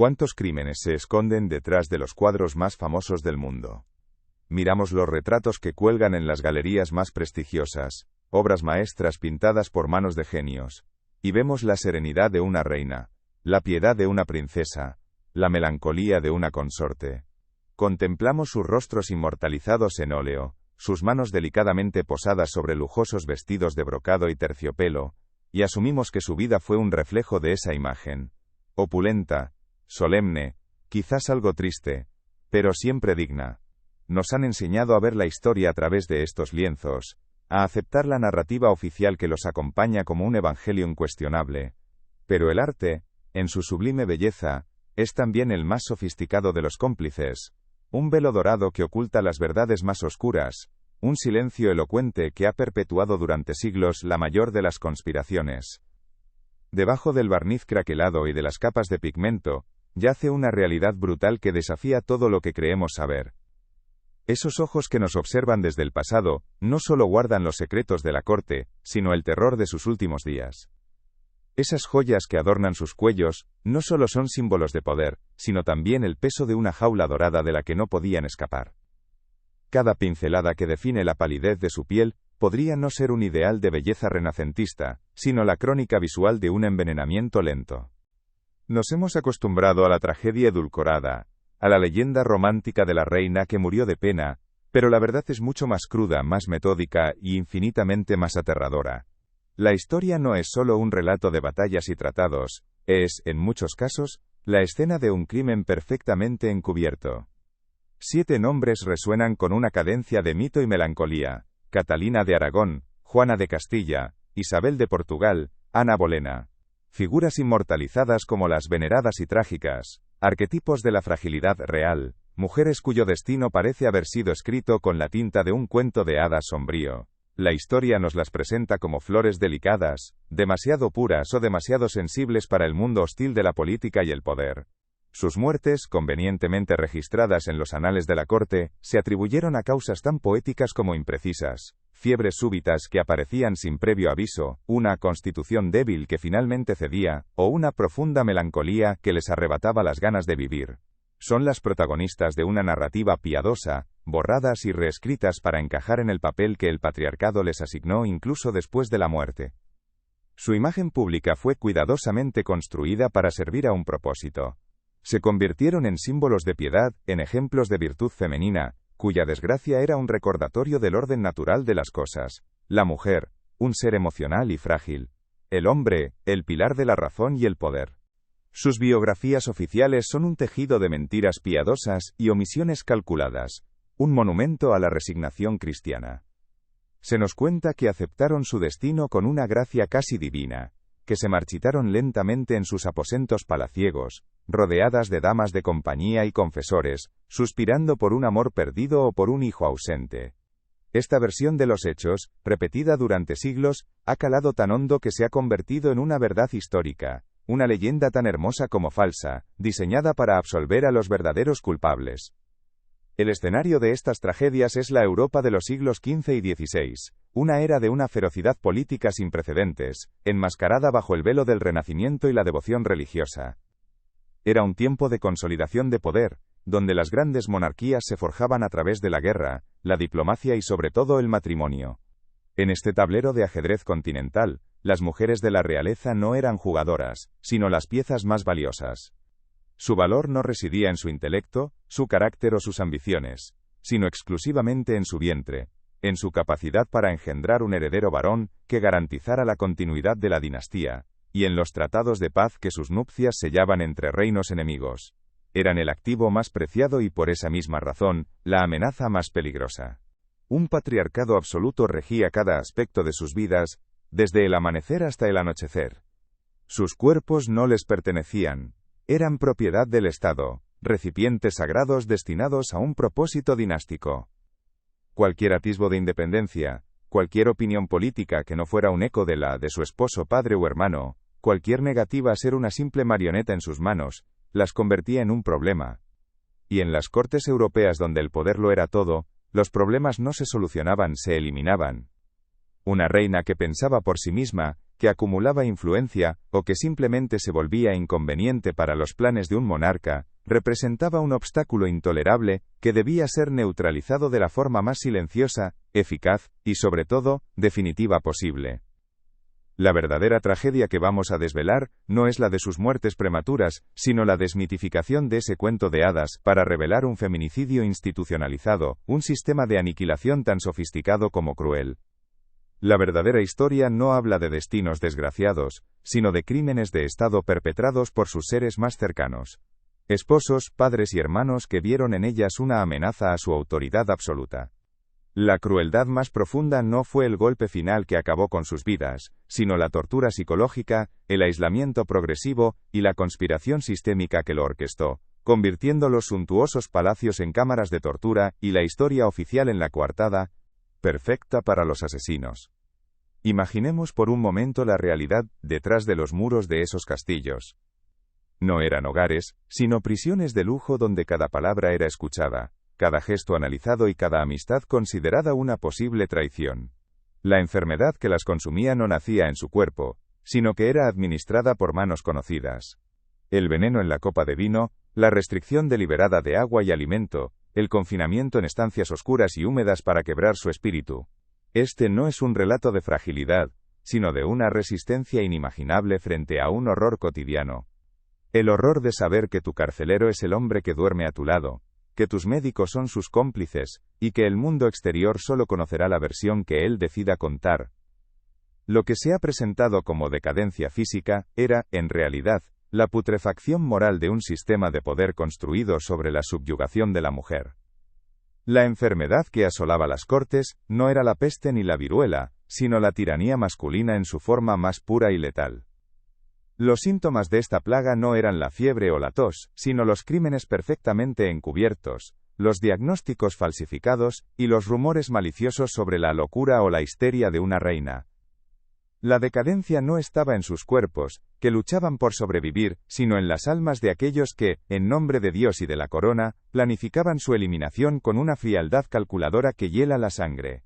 ¿Cuántos crímenes se esconden detrás de los cuadros más famosos del mundo? Miramos los retratos que cuelgan en las galerías más prestigiosas, obras maestras pintadas por manos de genios, y vemos la serenidad de una reina, la piedad de una princesa, la melancolía de una consorte. Contemplamos sus rostros inmortalizados en óleo, sus manos delicadamente posadas sobre lujosos vestidos de brocado y terciopelo, y asumimos que su vida fue un reflejo de esa imagen. Opulenta, solemne, quizás algo triste, pero siempre digna. Nos han enseñado a ver la historia a través de estos lienzos, a aceptar la narrativa oficial que los acompaña como un evangelio incuestionable. Pero el arte, en su sublime belleza, es también el más sofisticado de los cómplices, un velo dorado que oculta las verdades más oscuras, un silencio elocuente que ha perpetuado durante siglos la mayor de las conspiraciones. Debajo del barniz craquelado y de las capas de pigmento, yace una realidad brutal que desafía todo lo que creemos saber. Esos ojos que nos observan desde el pasado, no solo guardan los secretos de la corte, sino el terror de sus últimos días. Esas joyas que adornan sus cuellos, no solo son símbolos de poder, sino también el peso de una jaula dorada de la que no podían escapar. Cada pincelada que define la palidez de su piel, podría no ser un ideal de belleza renacentista, sino la crónica visual de un envenenamiento lento. Nos hemos acostumbrado a la tragedia edulcorada, a la leyenda romántica de la reina que murió de pena, pero la verdad es mucho más cruda, más metódica y infinitamente más aterradora. La historia no es solo un relato de batallas y tratados, es, en muchos casos, la escena de un crimen perfectamente encubierto. 7 nombres resuenan con una cadencia de mito y melancolía: Catalina de Aragón, Juana de Castilla, Isabel de Portugal, Ana Bolena. Figuras inmortalizadas como las veneradas y trágicas, arquetipos de la fragilidad real, mujeres cuyo destino parece haber sido escrito con la tinta de un cuento de hadas sombrío. La historia nos las presenta como flores delicadas, demasiado puras o demasiado sensibles para el mundo hostil de la política y el poder. Sus muertes, convenientemente registradas en los anales de la corte, se atribuyeron a causas tan poéticas como imprecisas: fiebres súbitas que aparecían sin previo aviso, una constitución débil que finalmente cedía, o una profunda melancolía que les arrebataba las ganas de vivir. Son las protagonistas de una narrativa piadosa, borradas y reescritas para encajar en el papel que el patriarcado les asignó incluso después de la muerte. Su imagen pública fue cuidadosamente construida para servir a un propósito. Se convirtieron en símbolos de piedad, en ejemplos de virtud femenina, cuya desgracia era un recordatorio del orden natural de las cosas. La mujer, un ser emocional y frágil. El hombre, el pilar de la razón y el poder. Sus biografías oficiales son un tejido de mentiras piadosas y omisiones calculadas, un monumento a la resignación cristiana. Se nos cuenta que aceptaron su destino con una gracia casi divina, que se marchitaron lentamente en sus aposentos palaciegos, rodeadas de damas de compañía y confesores, suspirando por un amor perdido o por un hijo ausente. Esta versión de los hechos, repetida durante siglos, ha calado tan hondo que se ha convertido en una verdad histórica, una leyenda tan hermosa como falsa, diseñada para absolver a los verdaderos culpables. El escenario de estas tragedias es la Europa de los siglos XV y XVI, una era de una ferocidad política sin precedentes, enmascarada bajo el velo del Renacimiento y la devoción religiosa. Era un tiempo de consolidación de poder, donde las grandes monarquías se forjaban a través de la guerra, la diplomacia y sobre todo el matrimonio. En este tablero de ajedrez continental, las mujeres de la realeza no eran jugadoras, sino las piezas más valiosas. Su valor no residía en su intelecto, su carácter o sus ambiciones, sino exclusivamente en su vientre, en su capacidad para engendrar un heredero varón que garantizara la continuidad de la dinastía, y en los tratados de paz que sus nupcias sellaban entre reinos enemigos. Eran el activo más preciado y por esa misma razón, la amenaza más peligrosa. Un patriarcado absoluto regía cada aspecto de sus vidas, desde el amanecer hasta el anochecer. Sus cuerpos no les pertenecían, eran propiedad del Estado, recipientes sagrados destinados a un propósito dinástico. Cualquier atisbo de independencia, cualquier opinión política que no fuera un eco de la de su esposo, padre o hermano, cualquier negativa a ser una simple marioneta en sus manos, las convertía en un problema. Y en las cortes europeas donde el poder lo era todo, los problemas no se solucionaban, se eliminaban. Una reina que pensaba por sí misma, que acumulaba influencia, o que simplemente se volvía inconveniente para los planes de un monarca, representaba un obstáculo intolerable, que debía ser neutralizado de la forma más silenciosa, eficaz, y sobre todo, definitiva posible. La verdadera tragedia que vamos a desvelar, no es la de sus muertes prematuras, sino la desmitificación de ese cuento de hadas, para revelar un feminicidio institucionalizado, un sistema de aniquilación tan sofisticado como cruel. La verdadera historia no habla de destinos desgraciados, sino de crímenes de Estado perpetrados por sus seres más cercanos. Esposos, padres y hermanos que vieron en ellas una amenaza a su autoridad absoluta. La crueldad más profunda no fue el golpe final que acabó con sus vidas, sino la tortura psicológica, el aislamiento progresivo, y la conspiración sistémica que lo orquestó, convirtiendo los suntuosos palacios en cámaras de tortura, y la historia oficial en la coartada, perfecta para los asesinos. Imaginemos por un momento la realidad detrás de los muros de esos castillos. No eran hogares, sino prisiones de lujo donde cada palabra era escuchada, cada gesto analizado y cada amistad considerada una posible traición. La enfermedad que las consumía no nacía en su cuerpo, sino que era administrada por manos conocidas. El veneno en la copa de vino, la restricción deliberada de agua y alimento, el confinamiento en estancias oscuras y húmedas para quebrar su espíritu. Este no es un relato de fragilidad, sino de una resistencia inimaginable frente a un horror cotidiano. El horror de saber que tu carcelero es el hombre que duerme a tu lado, que tus médicos son sus cómplices, y que el mundo exterior solo conocerá la versión que él decida contar. Lo que se ha presentado como decadencia física, era, en realidad, la putrefacción moral de un sistema de poder construido sobre la subyugación de la mujer. La enfermedad que asolaba las cortes, no era la peste ni la viruela, sino la tiranía masculina en su forma más pura y letal. Los síntomas de esta plaga no eran la fiebre o la tos, sino los crímenes perfectamente encubiertos, los diagnósticos falsificados, y los rumores maliciosos sobre la locura o la histeria de una reina. La decadencia no estaba en sus cuerpos, que luchaban por sobrevivir, sino en las almas de aquellos que, en nombre de Dios y de la corona, planificaban su eliminación con una frialdad calculadora que hiela la sangre.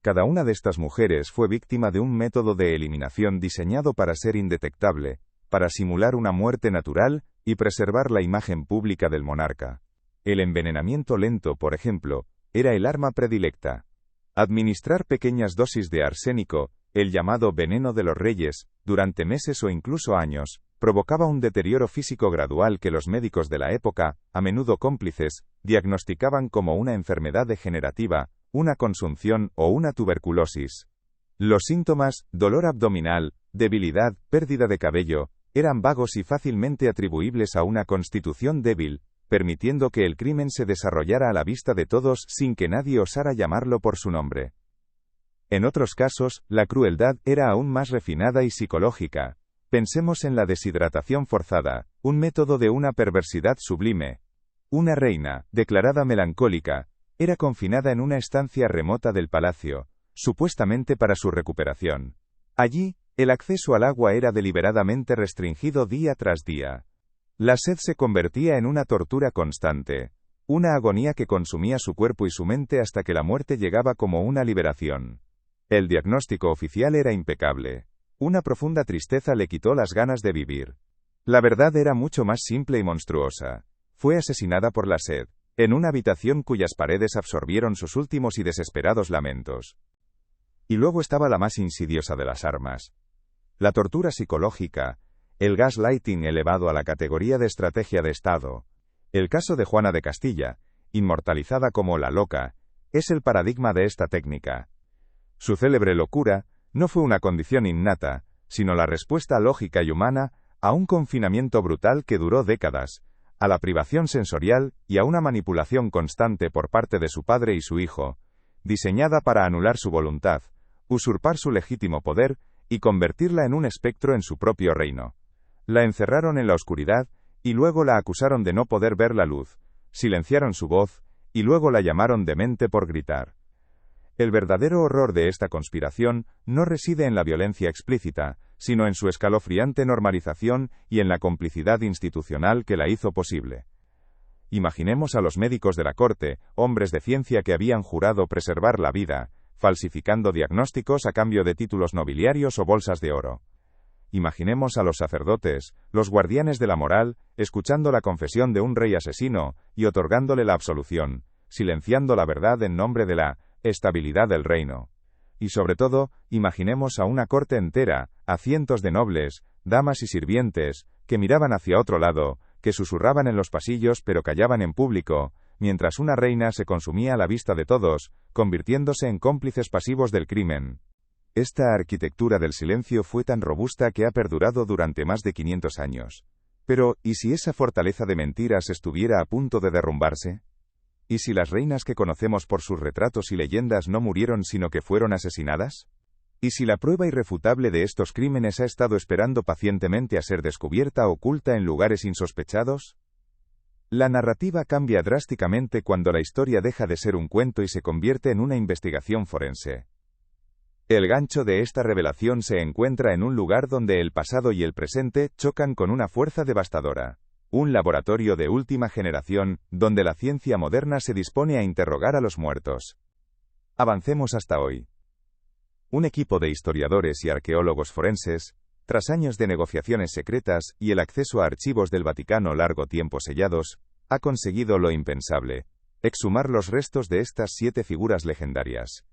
Cada una de estas mujeres fue víctima de un método de eliminación diseñado para ser indetectable, para simular una muerte natural, y preservar la imagen pública del monarca. El envenenamiento lento, por ejemplo, era el arma predilecta. Administrar pequeñas dosis de arsénico, el llamado veneno de los reyes, durante meses o incluso años, provocaba un deterioro físico gradual que los médicos de la época, a menudo cómplices, diagnosticaban como una enfermedad degenerativa, una consunción o una tuberculosis. Los síntomas, dolor abdominal, debilidad, pérdida de cabello, eran vagos y fácilmente atribuibles a una constitución débil, permitiendo que el crimen se desarrollara a la vista de todos sin que nadie osara llamarlo por su nombre. En otros casos, la crueldad era aún más refinada y psicológica. Pensemos en la deshidratación forzada, un método de una perversidad sublime. Una reina, declarada melancólica, era confinada en una estancia remota del palacio, supuestamente para su recuperación. Allí, el acceso al agua era deliberadamente restringido día tras día. La sed se convertía en una tortura constante, una agonía que consumía su cuerpo y su mente hasta que la muerte llegaba como una liberación. El diagnóstico oficial era impecable. Una profunda tristeza le quitó las ganas de vivir. La verdad era mucho más simple y monstruosa. Fue asesinada por la sed, en una habitación cuyas paredes absorbieron sus últimos y desesperados lamentos. Y luego estaba la más insidiosa de las armas. La tortura psicológica, el gaslighting elevado a la categoría de estrategia de Estado. El caso de Juana de Castilla, inmortalizada como la loca, es el paradigma de esta técnica. Su célebre locura no fue una condición innata, sino la respuesta lógica y humana a un confinamiento brutal que duró décadas, a la privación sensorial y a una manipulación constante por parte de su padre y su hijo, diseñada para anular su voluntad, usurpar su legítimo poder y convertirla en un espectro en su propio reino. La encerraron en la oscuridad, y luego la acusaron de no poder ver la luz, silenciaron su voz, y luego la llamaron demente por gritar. El verdadero horror de esta conspiración no reside en la violencia explícita, sino en su escalofriante normalización y en la complicidad institucional que la hizo posible. Imaginemos a los médicos de la corte, hombres de ciencia que habían jurado preservar la vida, falsificando diagnósticos a cambio de títulos nobiliarios o bolsas de oro. Imaginemos a los sacerdotes, los guardianes de la moral, escuchando la confesión de un rey asesino y otorgándole la absolución, silenciando la verdad en nombre de la estabilidad del reino. Y sobre todo, imaginemos a una corte entera, a cientos de nobles, damas y sirvientes, que miraban hacia otro lado, que susurraban en los pasillos pero callaban en público, mientras una reina se consumía a la vista de todos, convirtiéndose en cómplices pasivos del crimen. Esta arquitectura del silencio fue tan robusta que ha perdurado durante más de 500 años. Pero, ¿y si esa fortaleza de mentiras estuviera a punto de derrumbarse? ¿Y si las reinas que conocemos por sus retratos y leyendas no murieron sino que fueron asesinadas? ¿Y si la prueba irrefutable de estos crímenes ha estado esperando pacientemente a ser descubierta oculta en lugares insospechados? La narrativa cambia drásticamente cuando la historia deja de ser un cuento y se convierte en una investigación forense. El gancho de esta revelación se encuentra en un lugar donde el pasado y el presente chocan con una fuerza devastadora. Un laboratorio de última generación, donde la ciencia moderna se dispone a interrogar a los muertos. Avancemos hasta hoy. Un equipo de historiadores y arqueólogos forenses, tras años de negociaciones secretas y el acceso a archivos del Vaticano largo tiempo sellados, ha conseguido lo impensable: exhumar los restos de estas 7 figuras legendarias.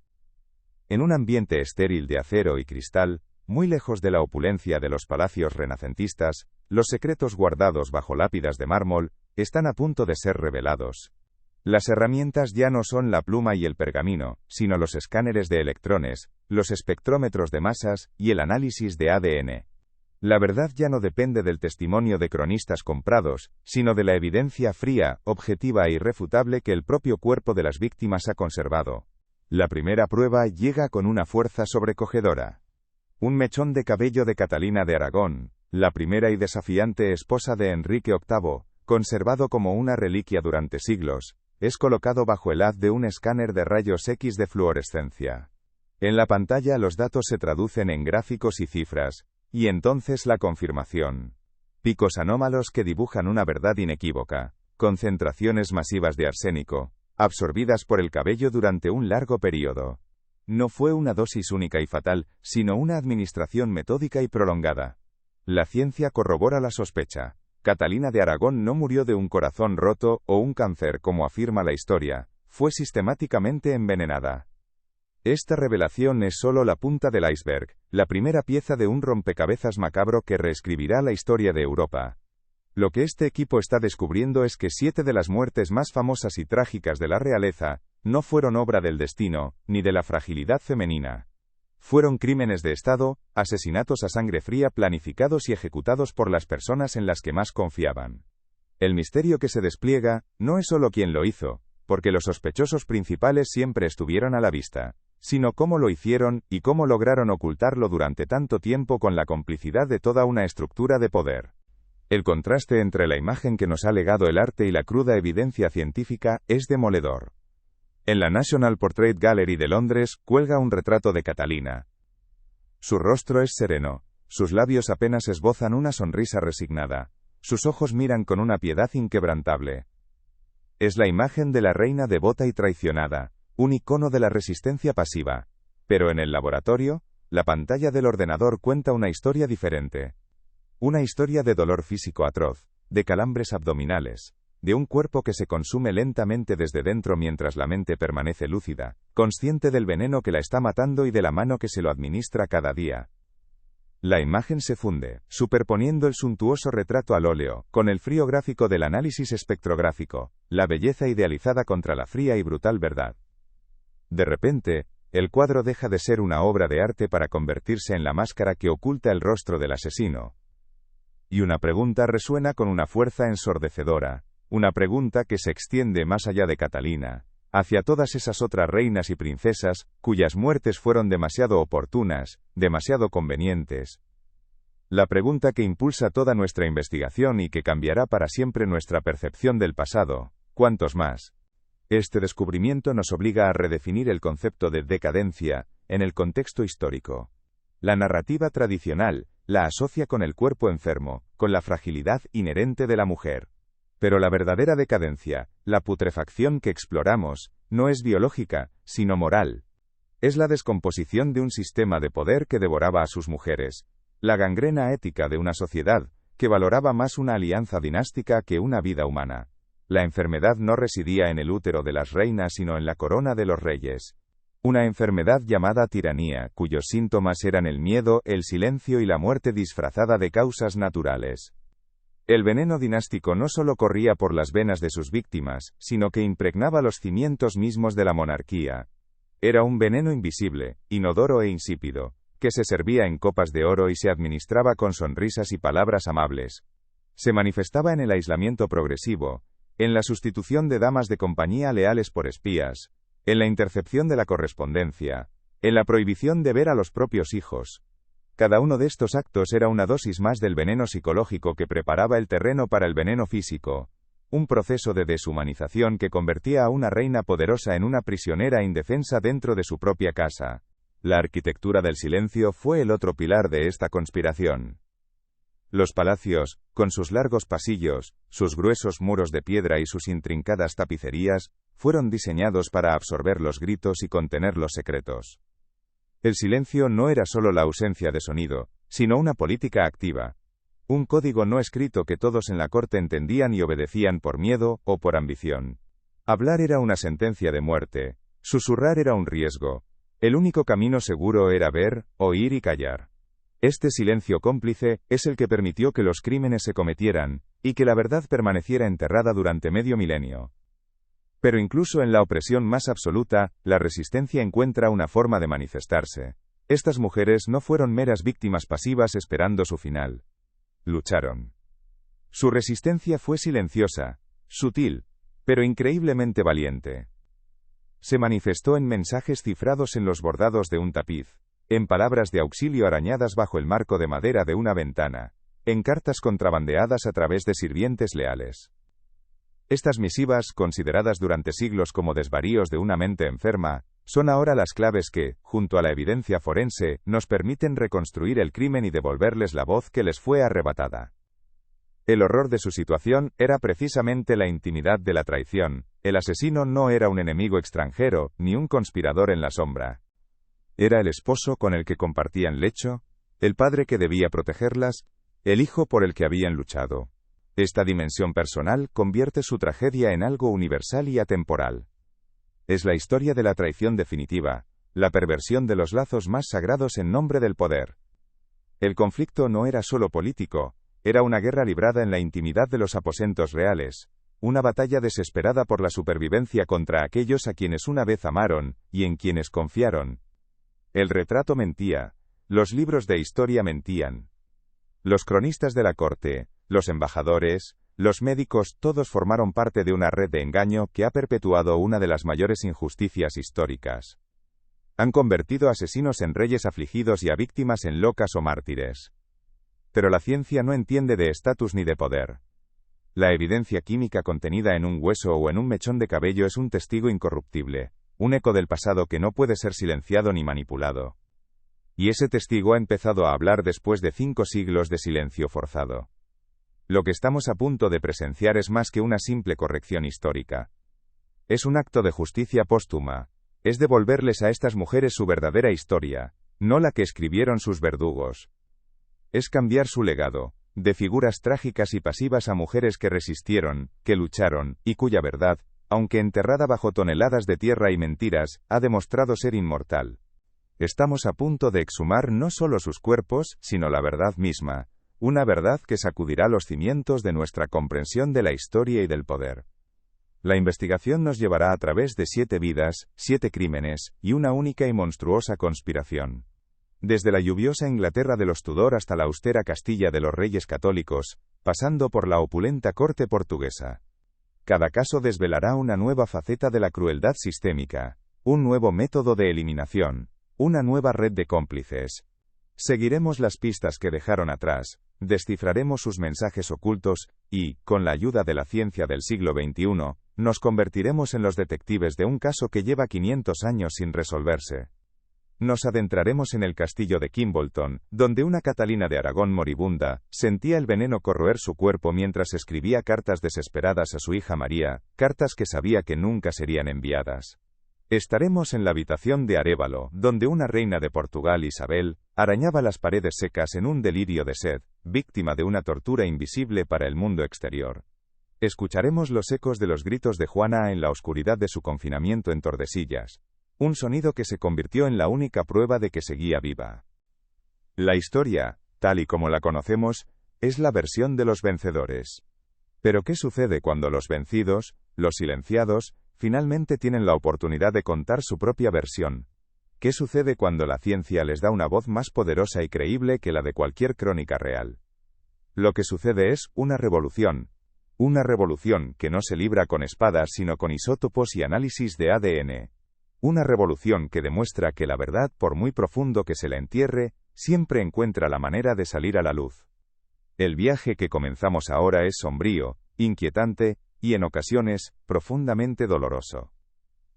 En un ambiente estéril de acero y cristal, muy lejos de la opulencia de los palacios renacentistas, los secretos guardados bajo lápidas de mármol están a punto de ser revelados. Las herramientas ya no son la pluma y el pergamino, sino los escáneres de electrones, los espectrómetros de masas y el análisis de ADN. La verdad ya no depende del testimonio de cronistas comprados, sino de la evidencia fría, objetiva e irrefutable que el propio cuerpo de las víctimas ha conservado. La primera prueba llega con una fuerza sobrecogedora. Un mechón de cabello de Catalina de Aragón, la primera y desafiante esposa de Enrique VIII, conservado como una reliquia durante siglos, es colocado bajo el haz de un escáner de rayos X de fluorescencia. En la pantalla los datos se traducen en gráficos y cifras, y entonces la confirmación. Picos anómalos que dibujan una verdad inequívoca, concentraciones masivas de arsénico, absorbidas por el cabello durante un largo periodo. No fue una dosis única y fatal, sino una administración metódica y prolongada. La ciencia corrobora la sospecha. Catalina de Aragón no murió de un corazón roto o un cáncer como afirma la historia, fue sistemáticamente envenenada. Esta revelación es solo la punta del iceberg, la primera pieza de un rompecabezas macabro que reescribirá la historia de Europa. Lo que este equipo está descubriendo es que 7 de las muertes más famosas y trágicas de la realeza no fueron obra del destino, ni de la fragilidad femenina. Fueron crímenes de Estado, asesinatos a sangre fría planificados y ejecutados por las personas en las que más confiaban. El misterio que se despliega no es solo quién lo hizo, porque los sospechosos principales siempre estuvieron a la vista, sino cómo lo hicieron y cómo lograron ocultarlo durante tanto tiempo con la complicidad de toda una estructura de poder. El contraste entre la imagen que nos ha legado el arte y la cruda evidencia científica es demoledor. En la National Portrait Gallery de Londres cuelga un retrato de Catalina. Su rostro es sereno, sus labios apenas esbozan una sonrisa resignada, sus ojos miran con una piedad inquebrantable. Es la imagen de la reina devota y traicionada, un icono de la resistencia pasiva. Pero en el laboratorio, la pantalla del ordenador cuenta una historia diferente. Una historia de dolor físico atroz, de calambres abdominales, de un cuerpo que se consume lentamente desde dentro mientras la mente permanece lúcida, consciente del veneno que la está matando y de la mano que se lo administra cada día. La imagen se funde, superponiendo el suntuoso retrato al óleo, con el frío gráfico del análisis espectrográfico, la belleza idealizada contra la fría y brutal verdad. De repente, el cuadro deja de ser una obra de arte para convertirse en la máscara que oculta el rostro del asesino. Y una pregunta resuena con una fuerza ensordecedora, una pregunta que se extiende más allá de Catalina, hacia todas esas otras reinas y princesas, cuyas muertes fueron demasiado oportunas, demasiado convenientes. La pregunta que impulsa toda nuestra investigación y que cambiará para siempre nuestra percepción del pasado: ¿cuántos más? Este descubrimiento nos obliga a redefinir el concepto de decadencia, en el contexto histórico. La narrativa tradicional la asocia con el cuerpo enfermo, con la fragilidad inherente de la mujer. Pero la verdadera decadencia, la putrefacción que exploramos, no es biológica, sino moral. Es la descomposición de un sistema de poder que devoraba a sus mujeres, La gangrena ética de una sociedad, que valoraba más una alianza dinástica que una vida humana. La enfermedad no residía en el útero de las reinas sino en la corona de los reyes. Una enfermedad llamada tiranía, cuyos síntomas eran el miedo, el silencio y la muerte disfrazada de causas naturales. El veneno dinástico no solo corría por las venas de sus víctimas, sino que impregnaba los cimientos mismos de la monarquía. Era un veneno invisible, inodoro e insípido, que se servía en copas de oro y se administraba con sonrisas y palabras amables. Se manifestaba en el aislamiento progresivo, en la sustitución de damas de compañía leales por espías, en la intercepción de la correspondencia, en la prohibición de ver a los propios hijos. Cada uno de estos actos era una dosis más del veneno psicológico que preparaba el terreno para el veneno físico, un proceso de deshumanización que convertía a una reina poderosa en una prisionera indefensa dentro de su propia casa. La arquitectura del silencio fue el otro pilar de esta conspiración. Los palacios, con sus largos pasillos, sus gruesos muros de piedra y sus intrincadas tapicerías, fueron diseñados para absorber los gritos y contener los secretos. El silencio no era solo la ausencia de sonido, sino una política activa. Un código no escrito que todos en la corte entendían y obedecían por miedo o por ambición. Hablar era una sentencia de muerte. Susurrar era un riesgo. El único camino seguro era ver, oír y callar. Este silencio cómplice es el que permitió que los crímenes se cometieran, y que la verdad permaneciera enterrada durante medio milenio. Pero incluso en la opresión más absoluta, la resistencia encuentra una forma de manifestarse. Estas mujeres no fueron meras víctimas pasivas esperando su final. Lucharon. Su resistencia fue silenciosa, sutil, pero increíblemente valiente. Se manifestó en mensajes cifrados en los bordados de un tapiz, en palabras de auxilio arañadas bajo el marco de madera de una ventana, en cartas contrabandeadas a través de sirvientes leales. Estas misivas, consideradas durante siglos como desvaríos de una mente enferma, son ahora las claves que, junto a la evidencia forense, nos permiten reconstruir el crimen y devolverles la voz que les fue arrebatada. El horror de su situación era precisamente la intimidad de la traición. El asesino no era un enemigo extranjero, ni un conspirador en la sombra. Era el esposo con el que compartían lecho, el padre que debía protegerlas, el hijo por el que habían luchado. Esta dimensión personal convierte su tragedia en algo universal y atemporal. Es la historia de la traición definitiva, la perversión de los lazos más sagrados en nombre del poder. El conflicto no era solo político, era una guerra librada en la intimidad de los aposentos reales, una batalla desesperada por la supervivencia contra aquellos a quienes una vez amaron, y en quienes confiaron. El retrato mentía, los libros de historia mentían. Los cronistas de la corte, los embajadores, los médicos, todos formaron parte de una red de engaño que ha perpetuado una de las mayores injusticias históricas. Han convertido asesinos en reyes afligidos y a víctimas en locas o mártires. Pero la ciencia no entiende de estatus ni de poder. La evidencia química contenida en un hueso o en un mechón de cabello es un testigo incorruptible, un eco del pasado que no puede ser silenciado ni manipulado. Y ese testigo ha empezado a hablar después de 5 siglos de silencio forzado. Lo que estamos a punto de presenciar es más que una simple corrección histórica. Es un acto de justicia póstuma. Es devolverles a estas mujeres su verdadera historia, no la que escribieron sus verdugos. Es cambiar su legado, de figuras trágicas y pasivas a mujeres que resistieron, que lucharon, y cuya verdad, aunque enterrada bajo toneladas de tierra y mentiras, ha demostrado ser inmortal. Estamos a punto de exhumar no solo sus cuerpos, sino la verdad misma. Una verdad que sacudirá los cimientos de nuestra comprensión de la historia y del poder. La investigación nos llevará a través de 7 vidas, 7 crímenes, y una única y monstruosa conspiración. Desde la lluviosa Inglaterra de los Tudor hasta la austera Castilla de los Reyes Católicos, pasando por la opulenta corte portuguesa. Cada caso desvelará una nueva faceta de la crueldad sistémica, un nuevo método de eliminación, una nueva red de cómplices. Seguiremos las pistas que dejaron atrás, descifraremos sus mensajes ocultos, y, con la ayuda de la ciencia del siglo XXI, nos convertiremos en los detectives de un caso que lleva 500 años sin resolverse. Nos adentraremos en el castillo de Kimbolton, donde una Catalina de Aragón moribunda, sentía el veneno corroer su cuerpo mientras escribía cartas desesperadas a su hija María, cartas que sabía que nunca serían enviadas. Estaremos en la habitación de Arévalo, donde una reina de Portugal, Isabel, arañaba las paredes secas en un delirio de sed, víctima de una tortura invisible para el mundo exterior. Escucharemos los ecos de los gritos de Juana en la oscuridad de su confinamiento en Tordesillas, un sonido que se convirtió en la única prueba de que seguía viva. La historia, tal y como la conocemos, es la versión de los vencedores. Pero ¿qué sucede cuando los vencidos, los silenciados, finalmente tienen la oportunidad de contar su propia versión? ¿Qué sucede cuando la ciencia les da una voz más poderosa y creíble que la de cualquier crónica real? Lo que sucede es una revolución que no se libra con espadas sino con isótopos y análisis de ADN. Una revolución que demuestra que la verdad, por muy profundo que se la entierre, siempre encuentra la manera de salir a la luz. El viaje que comenzamos ahora es sombrío, inquietante, y en ocasiones, profundamente doloroso.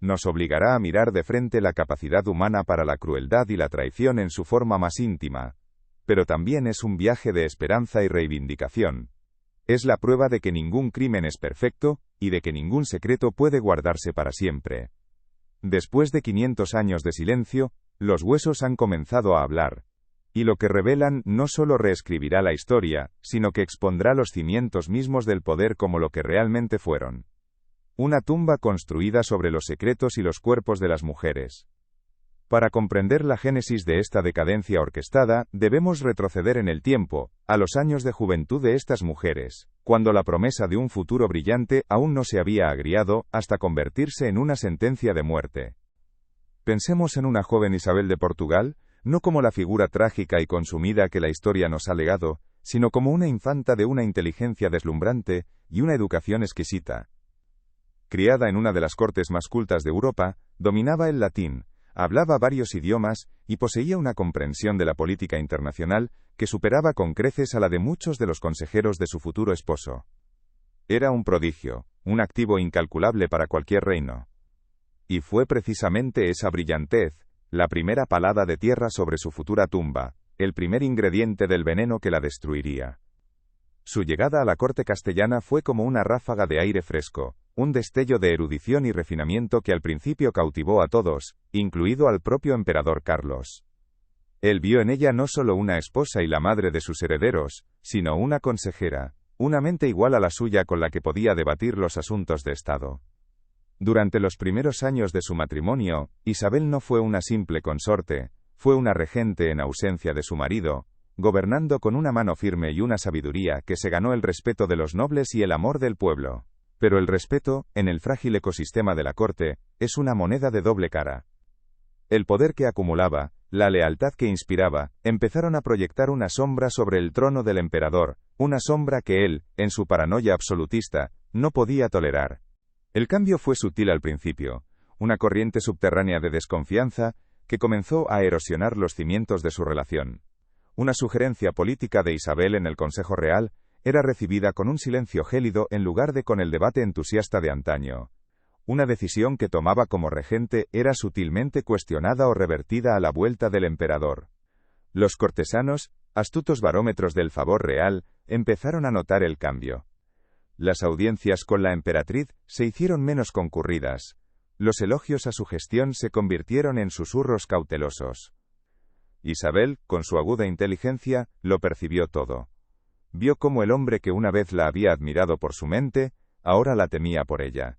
Nos obligará a mirar de frente la capacidad humana para la crueldad y la traición en su forma más íntima. Pero también es un viaje de esperanza y reivindicación. Es la prueba de que ningún crimen es perfecto, y de que ningún secreto puede guardarse para siempre. Después de 500 años de silencio, los huesos han comenzado a hablar. Y lo que revelan no solo reescribirá la historia, sino que expondrá los cimientos mismos del poder como lo que realmente fueron. Una tumba construida sobre los secretos y los cuerpos de las mujeres. Para comprender la génesis de esta decadencia orquestada, debemos retroceder en el tiempo, a los años de juventud de estas mujeres, cuando la promesa de un futuro brillante aún no se había agriado, hasta convertirse en una sentencia de muerte. Pensemos en una joven Isabel de Portugal, no como la figura trágica y consumida que la historia nos ha legado, sino como una infanta de una inteligencia deslumbrante y una educación exquisita. Criada en una de las cortes más cultas de Europa, dominaba el latín, hablaba varios idiomas y poseía una comprensión de la política internacional que superaba con creces a la de muchos de los consejeros de su futuro esposo. Era un prodigio, un activo incalculable para cualquier reino. Y fue precisamente esa brillantez, la primera palada de tierra sobre su futura tumba, el primer ingrediente del veneno que la destruiría. Su llegada a la corte castellana fue como una ráfaga de aire fresco, un destello de erudición y refinamiento que al principio cautivó a todos, incluido al propio emperador Carlos. Él vio en ella no solo una esposa y la madre de sus herederos, sino una consejera, una mente igual a la suya con la que podía debatir los asuntos de Estado. Durante los primeros años de su matrimonio, Isabel no fue una simple consorte, fue una regente en ausencia de su marido, gobernando con una mano firme y una sabiduría que se ganó el respeto de los nobles y el amor del pueblo. Pero el respeto, en el frágil ecosistema de la corte, es una moneda de doble cara. El poder que acumulaba, la lealtad que inspiraba, empezaron a proyectar una sombra sobre el trono del emperador, una sombra que él, en su paranoia absolutista, no podía tolerar. El cambio fue sutil al principio, una corriente subterránea de desconfianza, que comenzó a erosionar los cimientos de su relación. Una sugerencia política de Isabel en el Consejo Real era recibida con un silencio gélido en lugar de con el debate entusiasta de antaño. Una decisión que tomaba como regente era sutilmente cuestionada o revertida a la vuelta del emperador. Los cortesanos, astutos barómetros del favor real, empezaron a notar el cambio. Las audiencias con la emperatriz se hicieron menos concurridas. Los elogios a su gestión se convirtieron en susurros cautelosos. Isabel, con su aguda inteligencia, lo percibió todo. Vio cómo el hombre que una vez la había admirado por su mente, ahora la temía por ella.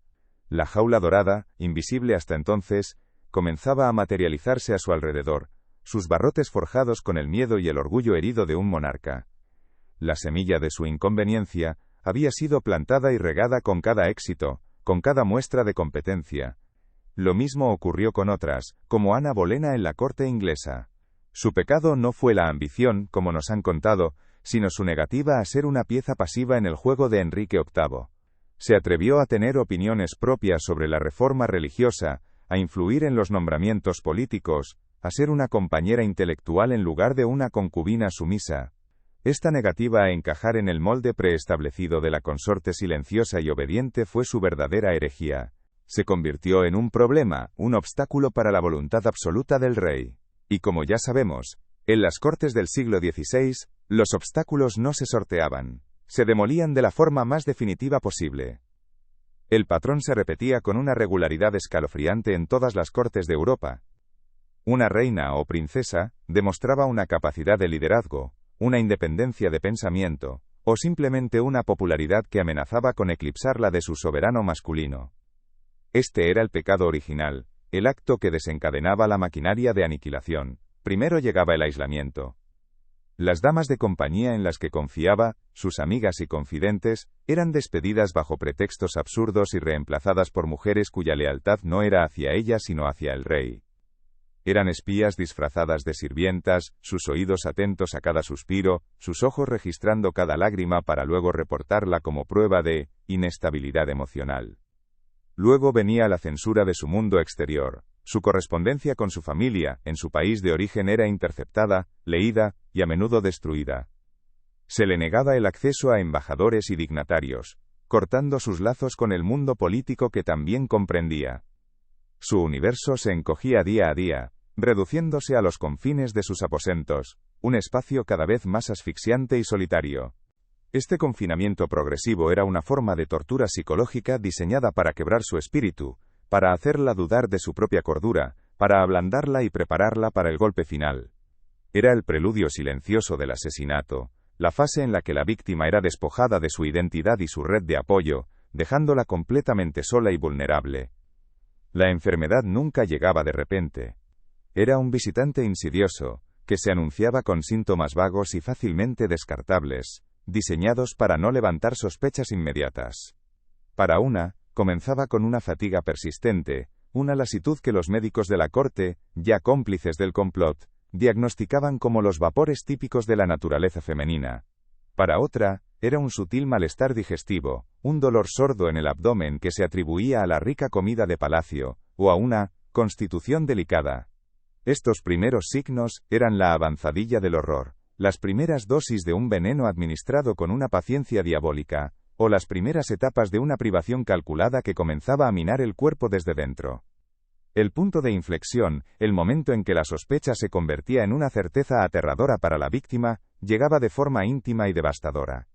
La jaula dorada, invisible hasta entonces, comenzaba a materializarse a su alrededor, sus barrotes forjados con el miedo y el orgullo herido de un monarca. La semilla de su inconveniencia había sido plantada y regada con cada éxito, con cada muestra de competencia. Lo mismo ocurrió con otras, como Ana Bolena en la corte inglesa. Su pecado no fue la ambición, como nos han contado, sino su negativa a ser una pieza pasiva en el juego de Enrique VIII. Se atrevió a tener opiniones propias sobre la reforma religiosa, a influir en los nombramientos políticos, a ser una compañera intelectual en lugar de una concubina sumisa. Esta negativa a encajar en el molde preestablecido de la consorte silenciosa y obediente fue su verdadera herejía. Se convirtió en un problema, un obstáculo para la voluntad absoluta del rey. Y como ya sabemos, en las cortes del siglo XVI, los obstáculos no se sorteaban, se demolían de la forma más definitiva posible. El patrón se repetía con una regularidad escalofriante en todas las cortes de Europa. Una reina o princesa demostraba una capacidad de liderazgo, una independencia de pensamiento, o simplemente una popularidad que amenazaba con eclipsar la de su soberano masculino. Este era el pecado original, el acto que desencadenaba la maquinaria de aniquilación. Primero llegaba el aislamiento. Las damas de compañía en las que confiaba, sus amigas y confidentes, eran despedidas bajo pretextos absurdos y reemplazadas por mujeres cuya lealtad no era hacia ella sino hacia el rey. Eran espías disfrazadas de sirvientas, sus oídos atentos a cada suspiro, sus ojos registrando cada lágrima para luego reportarla como prueba de inestabilidad emocional. Luego venía la censura de su mundo exterior. Su correspondencia con su familia, en su país de origen, era interceptada, leída, y a menudo destruida. Se le negaba el acceso a embajadores y dignatarios, cortando sus lazos con el mundo político que también comprendía. Su universo se encogía día a día, reduciéndose a los confines de sus aposentos, un espacio cada vez más asfixiante y solitario. Este confinamiento progresivo era una forma de tortura psicológica diseñada para quebrar su espíritu, para hacerla dudar de su propia cordura, para ablandarla y prepararla para el golpe final. Era el preludio silencioso del asesinato, la fase en la que la víctima era despojada de su identidad y su red de apoyo, dejándola completamente sola y vulnerable. La enfermedad nunca llegaba de repente. Era un visitante insidioso, que se anunciaba con síntomas vagos y fácilmente descartables, diseñados para no levantar sospechas inmediatas. Para una, comenzaba con una fatiga persistente, una lasitud que los médicos de la corte, ya cómplices del complot, diagnosticaban como los vapores típicos de la naturaleza femenina. Para otra, era un sutil malestar digestivo, un dolor sordo en el abdomen que se atribuía a la rica comida de palacio, o a una constitución delicada. Estos primeros signos eran la avanzadilla del horror, las primeras dosis de un veneno administrado con una paciencia diabólica, o las primeras etapas de una privación calculada que comenzaba a minar el cuerpo desde dentro. El punto de inflexión, el momento en que la sospecha se convertía en una certeza aterradora para la víctima, llegaba de forma íntima y devastadora.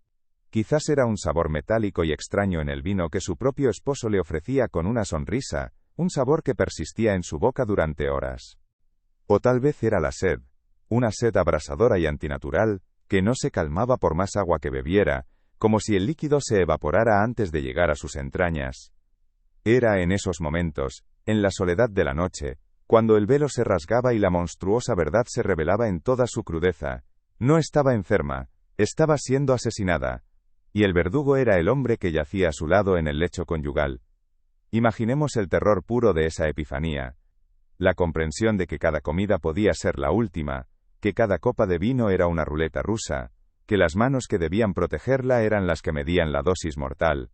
Quizás era un sabor metálico y extraño en el vino que su propio esposo le ofrecía con una sonrisa, un sabor que persistía en su boca durante horas. O tal vez era la sed, una sed abrasadora y antinatural, que no se calmaba por más agua que bebiera, como si el líquido se evaporara antes de llegar a sus entrañas. Era en esos momentos, en la soledad de la noche, cuando el velo se rasgaba y la monstruosa verdad se revelaba en toda su crudeza. No estaba enferma, estaba siendo asesinada, y el verdugo era el hombre que yacía a su lado en el lecho conyugal. Imaginemos el terror puro de esa epifanía, la comprensión de que cada comida podía ser la última, que cada copa de vino era una ruleta rusa, que las manos que debían protegerla eran las que medían la dosis mortal.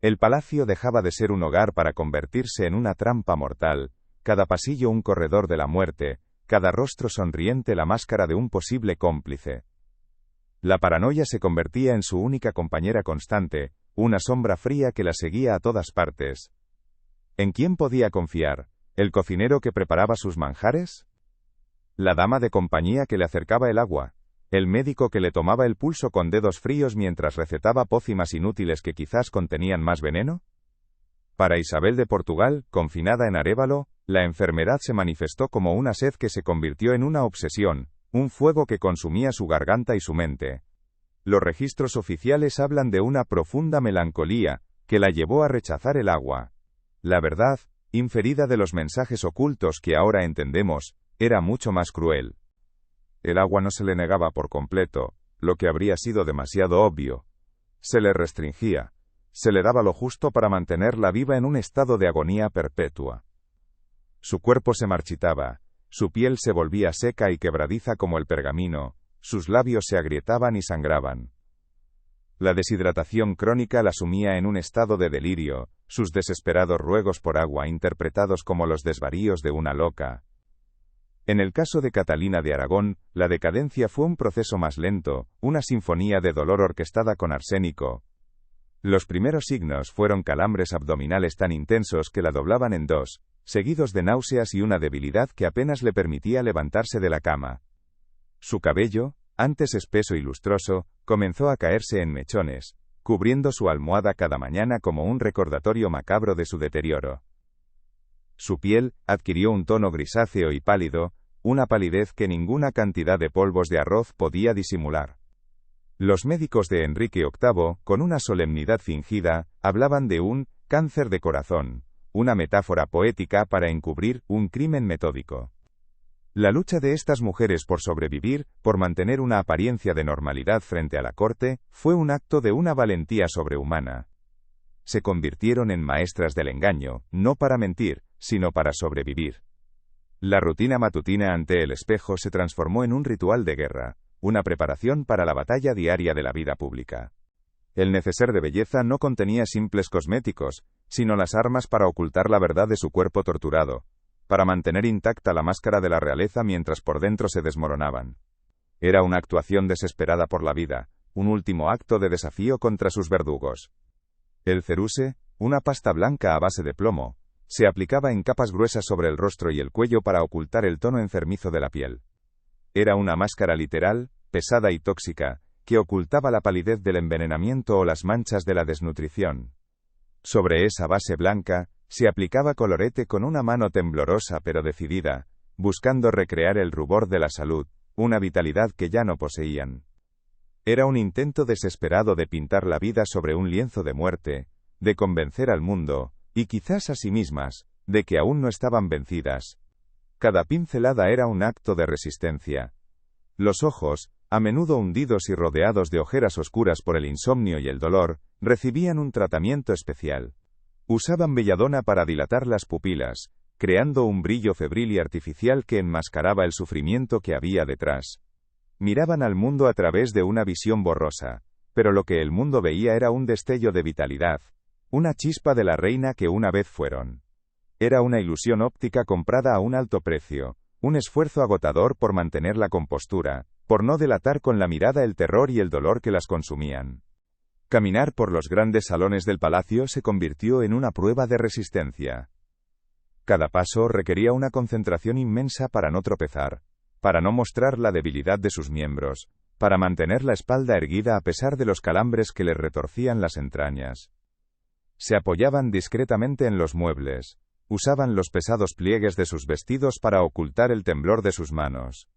El palacio dejaba de ser un hogar para convertirse en una trampa mortal, cada pasillo un corredor de la muerte, cada rostro sonriente la máscara de un posible cómplice. La paranoia se convertía en su única compañera constante, una sombra fría que la seguía a todas partes. ¿En quién podía confiar? ¿El cocinero que preparaba sus manjares? ¿La dama de compañía que le acercaba el agua? ¿El médico que le tomaba el pulso con dedos fríos mientras recetaba pócimas inútiles que quizás contenían más veneno? Para Isabel de Portugal, confinada en Arévalo, la enfermedad se manifestó como una sed que se convirtió en una obsesión, un fuego que consumía su garganta y su mente. Los registros oficiales hablan de una profunda melancolía, que la llevó a rechazar el agua. La verdad, inferida de los mensajes ocultos que ahora entendemos, era mucho más cruel. El agua no se le negaba por completo, lo que habría sido demasiado obvio. Se le restringía. Se le daba lo justo para mantenerla viva en un estado de agonía perpetua. Su cuerpo se marchitaba, su piel se volvía seca y quebradiza como el pergamino, sus labios se agrietaban y sangraban. La deshidratación crónica la sumía en un estado de delirio, sus desesperados ruegos por agua interpretados como los desvaríos de una loca. En el caso de Catalina de Aragón, la decadencia fue un proceso más lento, una sinfonía de dolor orquestada con arsénico. Los primeros signos fueron calambres abdominales tan intensos que la doblaban en dos, seguidos de náuseas y una debilidad que apenas le permitía levantarse de la cama. Su cabello, antes espeso y lustroso, comenzó a caerse en mechones, cubriendo su almohada cada mañana como un recordatorio macabro de su deterioro. Su piel adquirió un tono grisáceo y pálido, una palidez que ninguna cantidad de polvos de arroz podía disimular. Los médicos de Enrique VIII, con una solemnidad fingida, hablaban de un cáncer de corazón, una metáfora poética para encubrir un crimen metódico. La lucha de estas mujeres por sobrevivir, por mantener una apariencia de normalidad frente a la corte, fue un acto de una valentía sobrehumana. Se convirtieron en maestras del engaño, no para mentir, sino para sobrevivir. La rutina matutina ante el espejo se transformó en un ritual de guerra, una preparación para la batalla diaria de la vida pública. El neceser de belleza no contenía simples cosméticos, sino las armas para ocultar la verdad de su cuerpo torturado, para mantener intacta la máscara de la realeza mientras por dentro se desmoronaban. Era una actuación desesperada por la vida, un último acto de desafío contra sus verdugos. El ceruse, una pasta blanca a base de plomo, se aplicaba en capas gruesas sobre el rostro y el cuello para ocultar el tono enfermizo de la piel. Era una máscara literal, pesada y tóxica, que ocultaba la palidez del envenenamiento o las manchas de la desnutrición. Sobre esa base blanca, se aplicaba colorete con una mano temblorosa pero decidida, buscando recrear el rubor de la salud, una vitalidad que ya no poseían. Era un intento desesperado de pintar la vida sobre un lienzo de muerte, de convencer al mundo, y quizás a sí mismas, de que aún no estaban vencidas. Cada pincelada era un acto de resistencia. Los ojos, a menudo hundidos y rodeados de ojeras oscuras por el insomnio y el dolor, recibían un tratamiento especial. Usaban belladona para dilatar las pupilas, creando un brillo febril y artificial que enmascaraba el sufrimiento que había detrás. Miraban al mundo a través de una visión borrosa, pero lo que el mundo veía era un destello de vitalidad, una chispa de la reina que una vez fueron. Era una ilusión óptica comprada a un alto precio, un esfuerzo agotador por mantener la compostura, por no delatar con la mirada el terror y el dolor que las consumían. Caminar por los grandes salones del palacio se convirtió en una prueba de resistencia. Cada paso requería una concentración inmensa para no tropezar, para no mostrar la debilidad de sus miembros, para mantener la espalda erguida a pesar de los calambres que les retorcían las entrañas. Se apoyaban discretamente en los muebles, usaban los pesados pliegues de sus vestidos para ocultar el temblor de sus manos.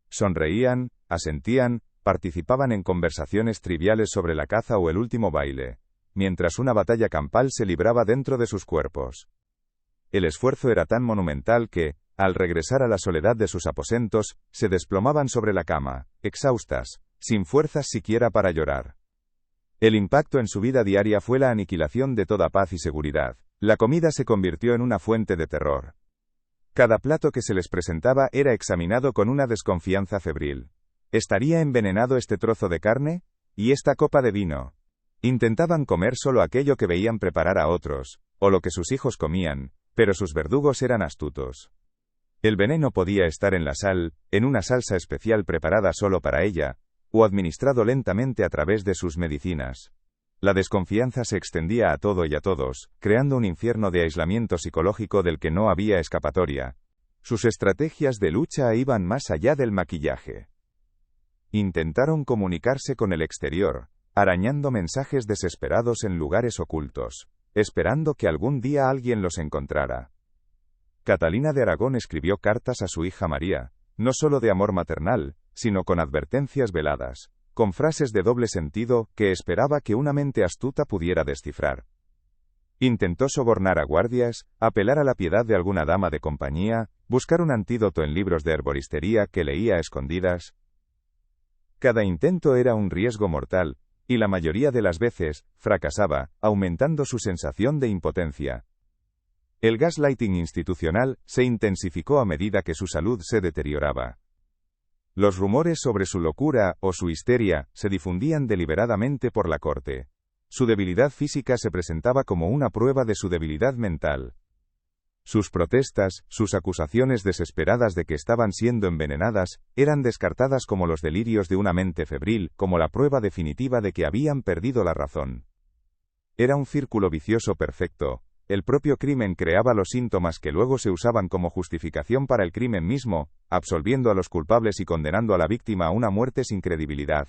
Sonreían, asentían, participaban en conversaciones triviales sobre la caza o el último baile, mientras una batalla campal se libraba dentro de sus cuerpos. El esfuerzo era tan monumental que, al regresar a la soledad de sus aposentos, se desplomaban sobre la cama, exhaustas, sin fuerzas siquiera para llorar. El impacto en su vida diaria fue la aniquilación de toda paz y seguridad. La comida se convirtió en una fuente de terror. Cada plato que se les presentaba era examinado con una desconfianza febril. ¿Estaría envenenado este trozo de carne? ¿Y esta copa de vino? Intentaban comer solo aquello que veían preparar a otros, o lo que sus hijos comían, pero sus verdugos eran astutos. El veneno podía estar en la sal, en una salsa especial preparada solo para ella, o administrado lentamente a través de sus medicinas. La desconfianza se extendía a todo y a todos, creando un infierno de aislamiento psicológico del que no había escapatoria. Sus estrategias de lucha iban más allá del maquillaje. Intentaron comunicarse con el exterior, arañando mensajes desesperados en lugares ocultos, esperando que algún día alguien los encontrara. Catalina de Aragón escribió cartas a su hija María, no solo de amor maternal, sino con advertencias veladas, con frases de doble sentido que esperaba que una mente astuta pudiera descifrar. Intentó sobornar a guardias, apelar a la piedad de alguna dama de compañía, buscar un antídoto en libros de herboristería que leía a escondidas. Cada intento era un riesgo mortal, y la mayoría de las veces, fracasaba, aumentando su sensación de impotencia. El gaslighting institucional se intensificó a medida que su salud se deterioraba. Los rumores sobre su locura o su histeria se difundían deliberadamente por la corte. Su debilidad física se presentaba como una prueba de su debilidad mental. Sus protestas, sus acusaciones desesperadas de que estaban siendo envenenadas, eran descartadas como los delirios de una mente febril, como la prueba definitiva de que habían perdido la razón. Era un círculo vicioso perfecto. El propio crimen creaba los síntomas que luego se usaban como justificación para el crimen mismo, absolviendo a los culpables y condenando a la víctima a una muerte sin credibilidad.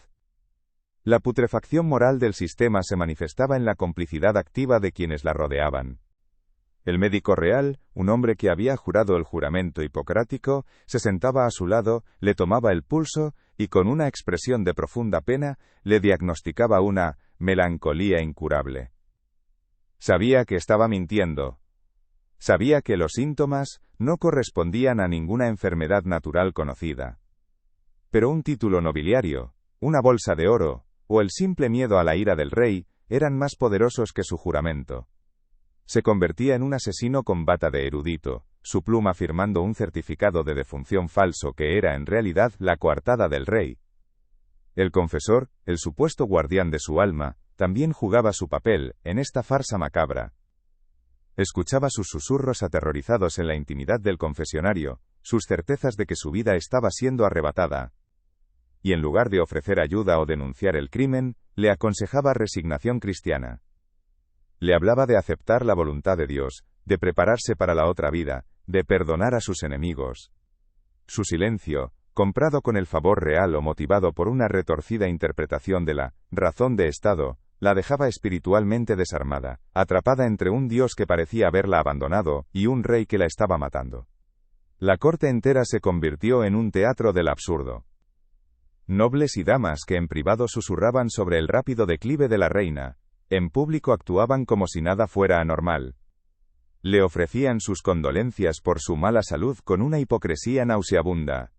La putrefacción moral del sistema se manifestaba en la complicidad activa de quienes la rodeaban. El médico real, un hombre que había jurado el juramento hipocrático, se sentaba a su lado, le tomaba el pulso y con una expresión de profunda pena le diagnosticaba una melancolía incurable. Sabía que estaba mintiendo. Sabía que los síntomas no correspondían a ninguna enfermedad natural conocida. Pero un título nobiliario, una bolsa de oro, o el simple miedo a la ira del rey, eran más poderosos que su juramento. Se convertía en un asesino con bata de erudito, su pluma firmando un certificado de defunción falso que era en realidad la coartada del rey. El confesor, el supuesto guardián de su alma, también jugaba su papel en esta farsa macabra. Escuchaba sus susurros aterrorizados en la intimidad del confesionario, sus certezas de que su vida estaba siendo arrebatada. Y en lugar de ofrecer ayuda o denunciar el crimen, le aconsejaba resignación cristiana. Le hablaba de aceptar la voluntad de Dios, de prepararse para la otra vida, de perdonar a sus enemigos. Su silencio, comprado con el favor real o motivado por una retorcida interpretación de la razón de Estado, la dejaba espiritualmente desarmada, atrapada entre un Dios que parecía haberla abandonado y un rey que la estaba matando. La corte entera se convirtió en un teatro del absurdo. Nobles y damas que en privado susurraban sobre el rápido declive de la reina, en público actuaban como si nada fuera anormal. Le ofrecían sus condolencias por su mala salud con una hipocresía nauseabunda.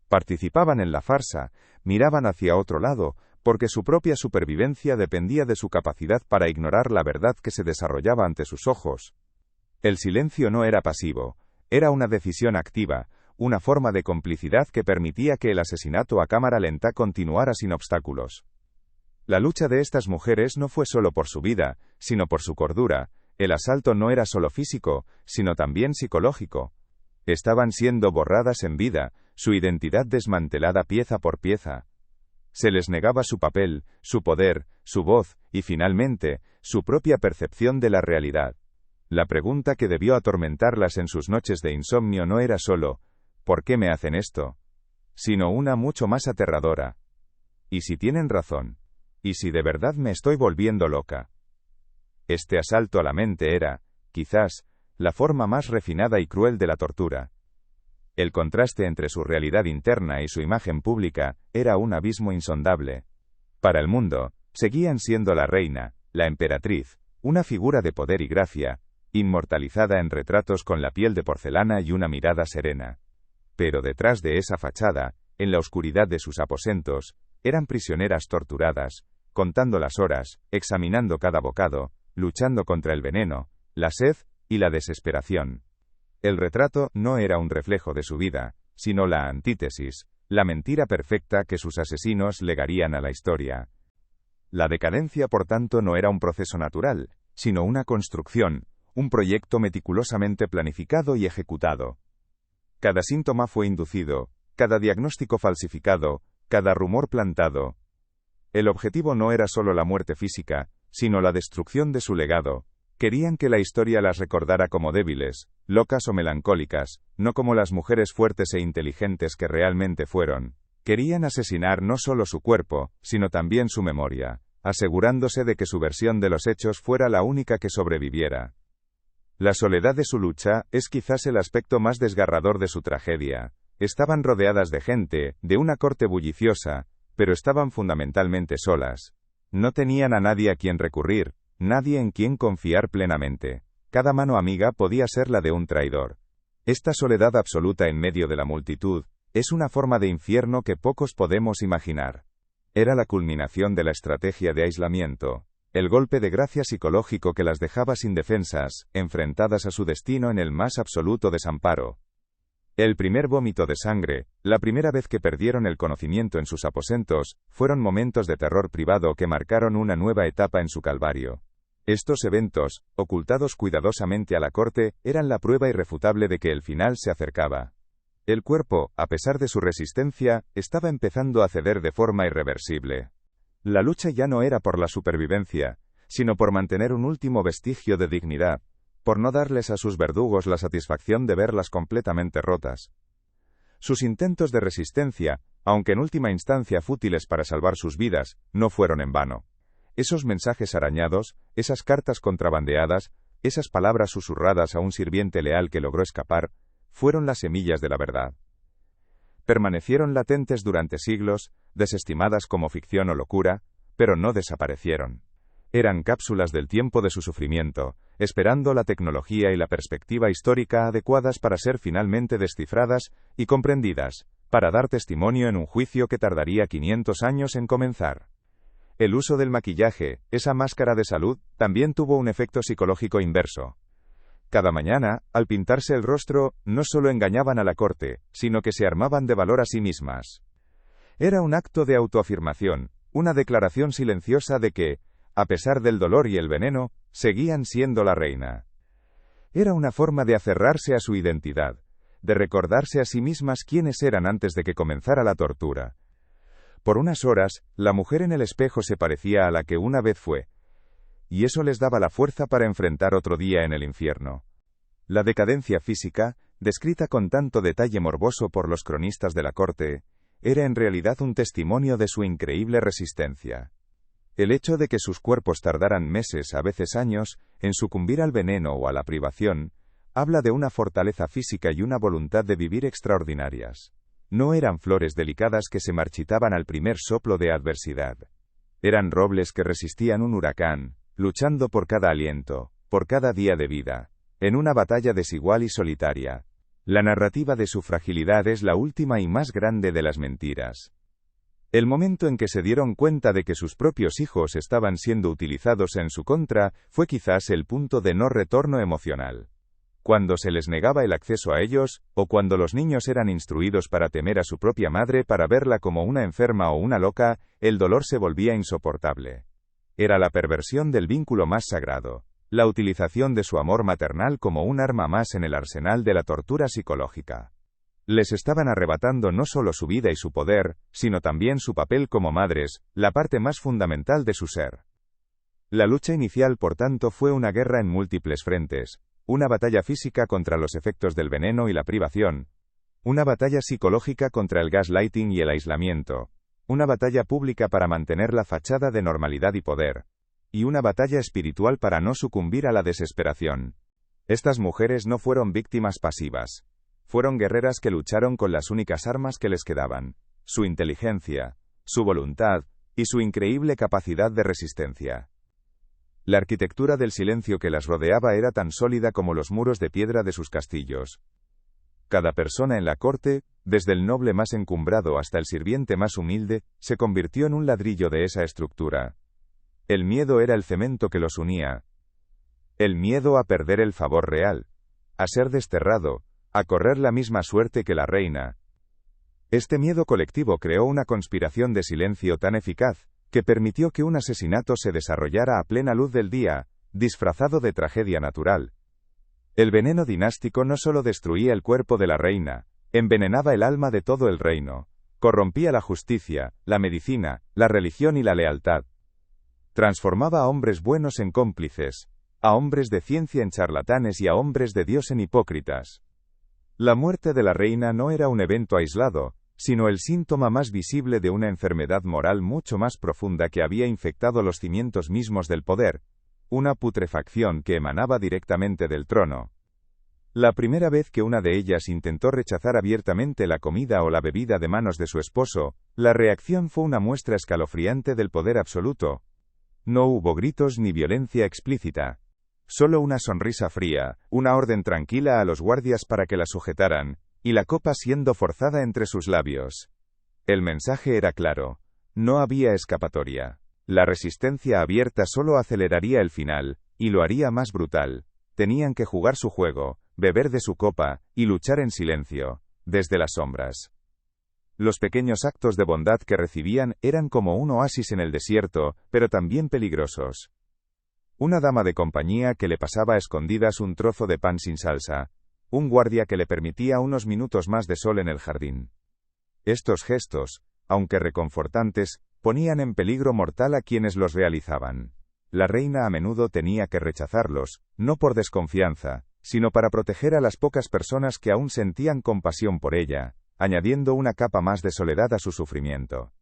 Participaban en la farsa, miraban hacia otro lado, porque su propia supervivencia dependía de su capacidad para ignorar la verdad que se desarrollaba ante sus ojos. El silencio no era pasivo, era una decisión activa, una forma de complicidad que permitía que el asesinato a cámara lenta continuara sin obstáculos. La lucha de estas mujeres no fue solo por su vida, sino por su cordura. El asalto no era solo físico, sino también psicológico. Estaban siendo borradas en vida, su identidad desmantelada pieza por pieza. Se les negaba su papel, su poder, su voz, y finalmente, su propia percepción de la realidad. La pregunta que debió atormentarlas en sus noches de insomnio no era solo, ¿por qué me hacen esto?, sino una mucho más aterradora. ¿Y si tienen razón? ¿Y si de verdad me estoy volviendo loca? Este asalto a la mente era, quizás, la forma más refinada y cruel de la tortura. El contraste entre su realidad interna y su imagen pública era un abismo insondable. Para el mundo, seguían siendo la reina, la emperatriz, una figura de poder y gracia, inmortalizada en retratos con la piel de porcelana y una mirada serena. Pero detrás de esa fachada, en la oscuridad de sus aposentos, eran prisioneras torturadas, contando las horas, examinando cada bocado, luchando contra el veneno, la sed y la desesperación. El retrato no era un reflejo de su vida, sino la antítesis, la mentira perfecta que sus asesinos legarían a la historia. La decadencia, por tanto, no era un proceso natural, sino una construcción, un proyecto meticulosamente planificado y ejecutado. Cada síntoma fue inducido, cada diagnóstico falsificado, cada rumor plantado. El objetivo no era solo la muerte física, sino la destrucción de su legado. Querían que la historia las recordara como débiles, locas o melancólicas, no como las mujeres fuertes e inteligentes que realmente fueron. Querían asesinar no solo su cuerpo, sino también su memoria, asegurándose de que su versión de los hechos fuera la única que sobreviviera. La soledad de su lucha es quizás el aspecto más desgarrador de su tragedia. Estaban rodeadas de gente, de una corte bulliciosa, pero estaban fundamentalmente solas. No tenían a nadie a quien recurrir, nadie en quien confiar plenamente. Cada mano amiga podía ser la de un traidor. Esta soledad absoluta en medio de la multitud es una forma de infierno que pocos podemos imaginar. Era la culminación de la estrategia de aislamiento, el golpe de gracia psicológico que las dejaba sin defensas, enfrentadas a su destino en el más absoluto desamparo. El primer vómito de sangre, la primera vez que perdieron el conocimiento en sus aposentos, fueron momentos de terror privado que marcaron una nueva etapa en su calvario. Estos eventos, ocultados cuidadosamente a la corte, eran la prueba irrefutable de que el final se acercaba. El cuerpo, a pesar de su resistencia, estaba empezando a ceder de forma irreversible. La lucha ya no era por la supervivencia, sino por mantener un último vestigio de dignidad, por no darles a sus verdugos la satisfacción de verlas completamente rotas. Sus intentos de resistencia, aunque en última instancia fútiles para salvar sus vidas, no fueron en vano. Esos mensajes arañados, esas cartas contrabandeadas, esas palabras susurradas a un sirviente leal que logró escapar, fueron las semillas de la verdad. Permanecieron latentes durante siglos, desestimadas como ficción o locura, pero no desaparecieron. Eran cápsulas del tiempo de su sufrimiento, esperando la tecnología y la perspectiva histórica adecuadas para ser finalmente descifradas y comprendidas, para dar testimonio en un juicio que tardaría 500 años en comenzar. El uso del maquillaje, esa máscara de salud, también tuvo un efecto psicológico inverso. Cada mañana, al pintarse el rostro, no solo engañaban a la corte, sino que se armaban de valor a sí mismas. Era un acto de autoafirmación, una declaración silenciosa de que, a pesar del dolor y el veneno, seguían siendo la reina. Era una forma de aferrarse a su identidad, de recordarse a sí mismas quiénes eran antes de que comenzara la tortura. Por unas horas, la mujer en el espejo se parecía a la que una vez fue, y eso les daba la fuerza para enfrentar otro día en el infierno. La decadencia física, descrita con tanto detalle morboso por los cronistas de la corte, era en realidad un testimonio de su increíble resistencia. El hecho de que sus cuerpos tardaran meses, a veces años, en sucumbir al veneno o a la privación, habla de una fortaleza física y una voluntad de vivir extraordinarias. No eran flores delicadas que se marchitaban al primer soplo de adversidad. Eran robles que resistían un huracán, luchando por cada aliento, por cada día de vida, en una batalla desigual y solitaria. La narrativa de su fragilidad es la última y más grande de las mentiras. El momento en que se dieron cuenta de que sus propios hijos estaban siendo utilizados en su contra, fue quizás el punto de no retorno emocional. Cuando se les negaba el acceso a ellos, o cuando los niños eran instruidos para temer a su propia madre para verla como una enferma o una loca, el dolor se volvía insoportable. Era la perversión del vínculo más sagrado, la utilización de su amor maternal como un arma más en el arsenal de la tortura psicológica. Les estaban arrebatando no solo su vida y su poder, sino también su papel como madres, la parte más fundamental de su ser. La lucha inicial, por tanto, fue una guerra en múltiples frentes, una batalla física contra los efectos del veneno y la privación, una batalla psicológica contra el gaslighting y el aislamiento, una batalla pública para mantener la fachada de normalidad y poder, y una batalla espiritual para no sucumbir a la desesperación. Estas mujeres no fueron víctimas pasivas. Fueron guerreras que lucharon con las únicas armas que les quedaban, su inteligencia, su voluntad, y su increíble capacidad de resistencia. La arquitectura del silencio que las rodeaba era tan sólida como los muros de piedra de sus castillos. Cada persona en la corte, desde el noble más encumbrado hasta el sirviente más humilde, se convirtió en un ladrillo de esa estructura. El miedo era el cemento que los unía. El miedo a perder el favor real, a ser desterrado, a correr la misma suerte que la reina. Este miedo colectivo creó una conspiración de silencio tan eficaz, que permitió que un asesinato se desarrollara a plena luz del día, disfrazado de tragedia natural. El veneno dinástico no solo destruía el cuerpo de la reina, envenenaba el alma de todo el reino, corrompía la justicia, la medicina, la religión y la lealtad. Transformaba a hombres buenos en cómplices, a hombres de ciencia en charlatanes y a hombres de Dios en hipócritas. La muerte de la reina no era un evento aislado, sino el síntoma más visible de una enfermedad moral mucho más profunda que había infectado los cimientos mismos del poder, una putrefacción que emanaba directamente del trono. La primera vez que una de ellas intentó rechazar abiertamente la comida o la bebida de manos de su esposo, la reacción fue una muestra escalofriante del poder absoluto. No hubo gritos ni violencia explícita. Solo una sonrisa fría, una orden tranquila a los guardias para que la sujetaran, y la copa siendo forzada entre sus labios. El mensaje era claro. No había escapatoria. La resistencia abierta solo aceleraría el final, y lo haría más brutal. Tenían que jugar su juego, beber de su copa, y luchar en silencio, desde las sombras. Los pequeños actos de bondad que recibían eran como un oasis en el desierto, pero también peligrosos. Una dama de compañía que le pasaba a escondidas un trozo de pan sin salsa. Un guardia que le permitía unos minutos más de sol en el jardín. Estos gestos, aunque reconfortantes, ponían en peligro mortal a quienes los realizaban. La reina a menudo tenía que rechazarlos, no por desconfianza, sino para proteger a las pocas personas que aún sentían compasión por ella, añadiendo una capa más de soledad a su sufrimiento.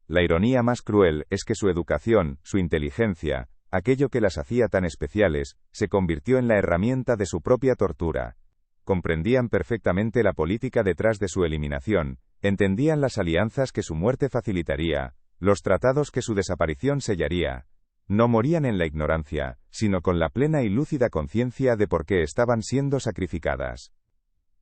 La ironía más cruel es que su educación, su inteligencia, aquello que las hacía tan especiales, se convirtió en la herramienta de su propia tortura. Comprendían perfectamente la política detrás de su eliminación, entendían las alianzas que su muerte facilitaría, los tratados que su desaparición sellaría. No morían en la ignorancia, sino con la plena y lúcida conciencia de por qué estaban siendo sacrificadas.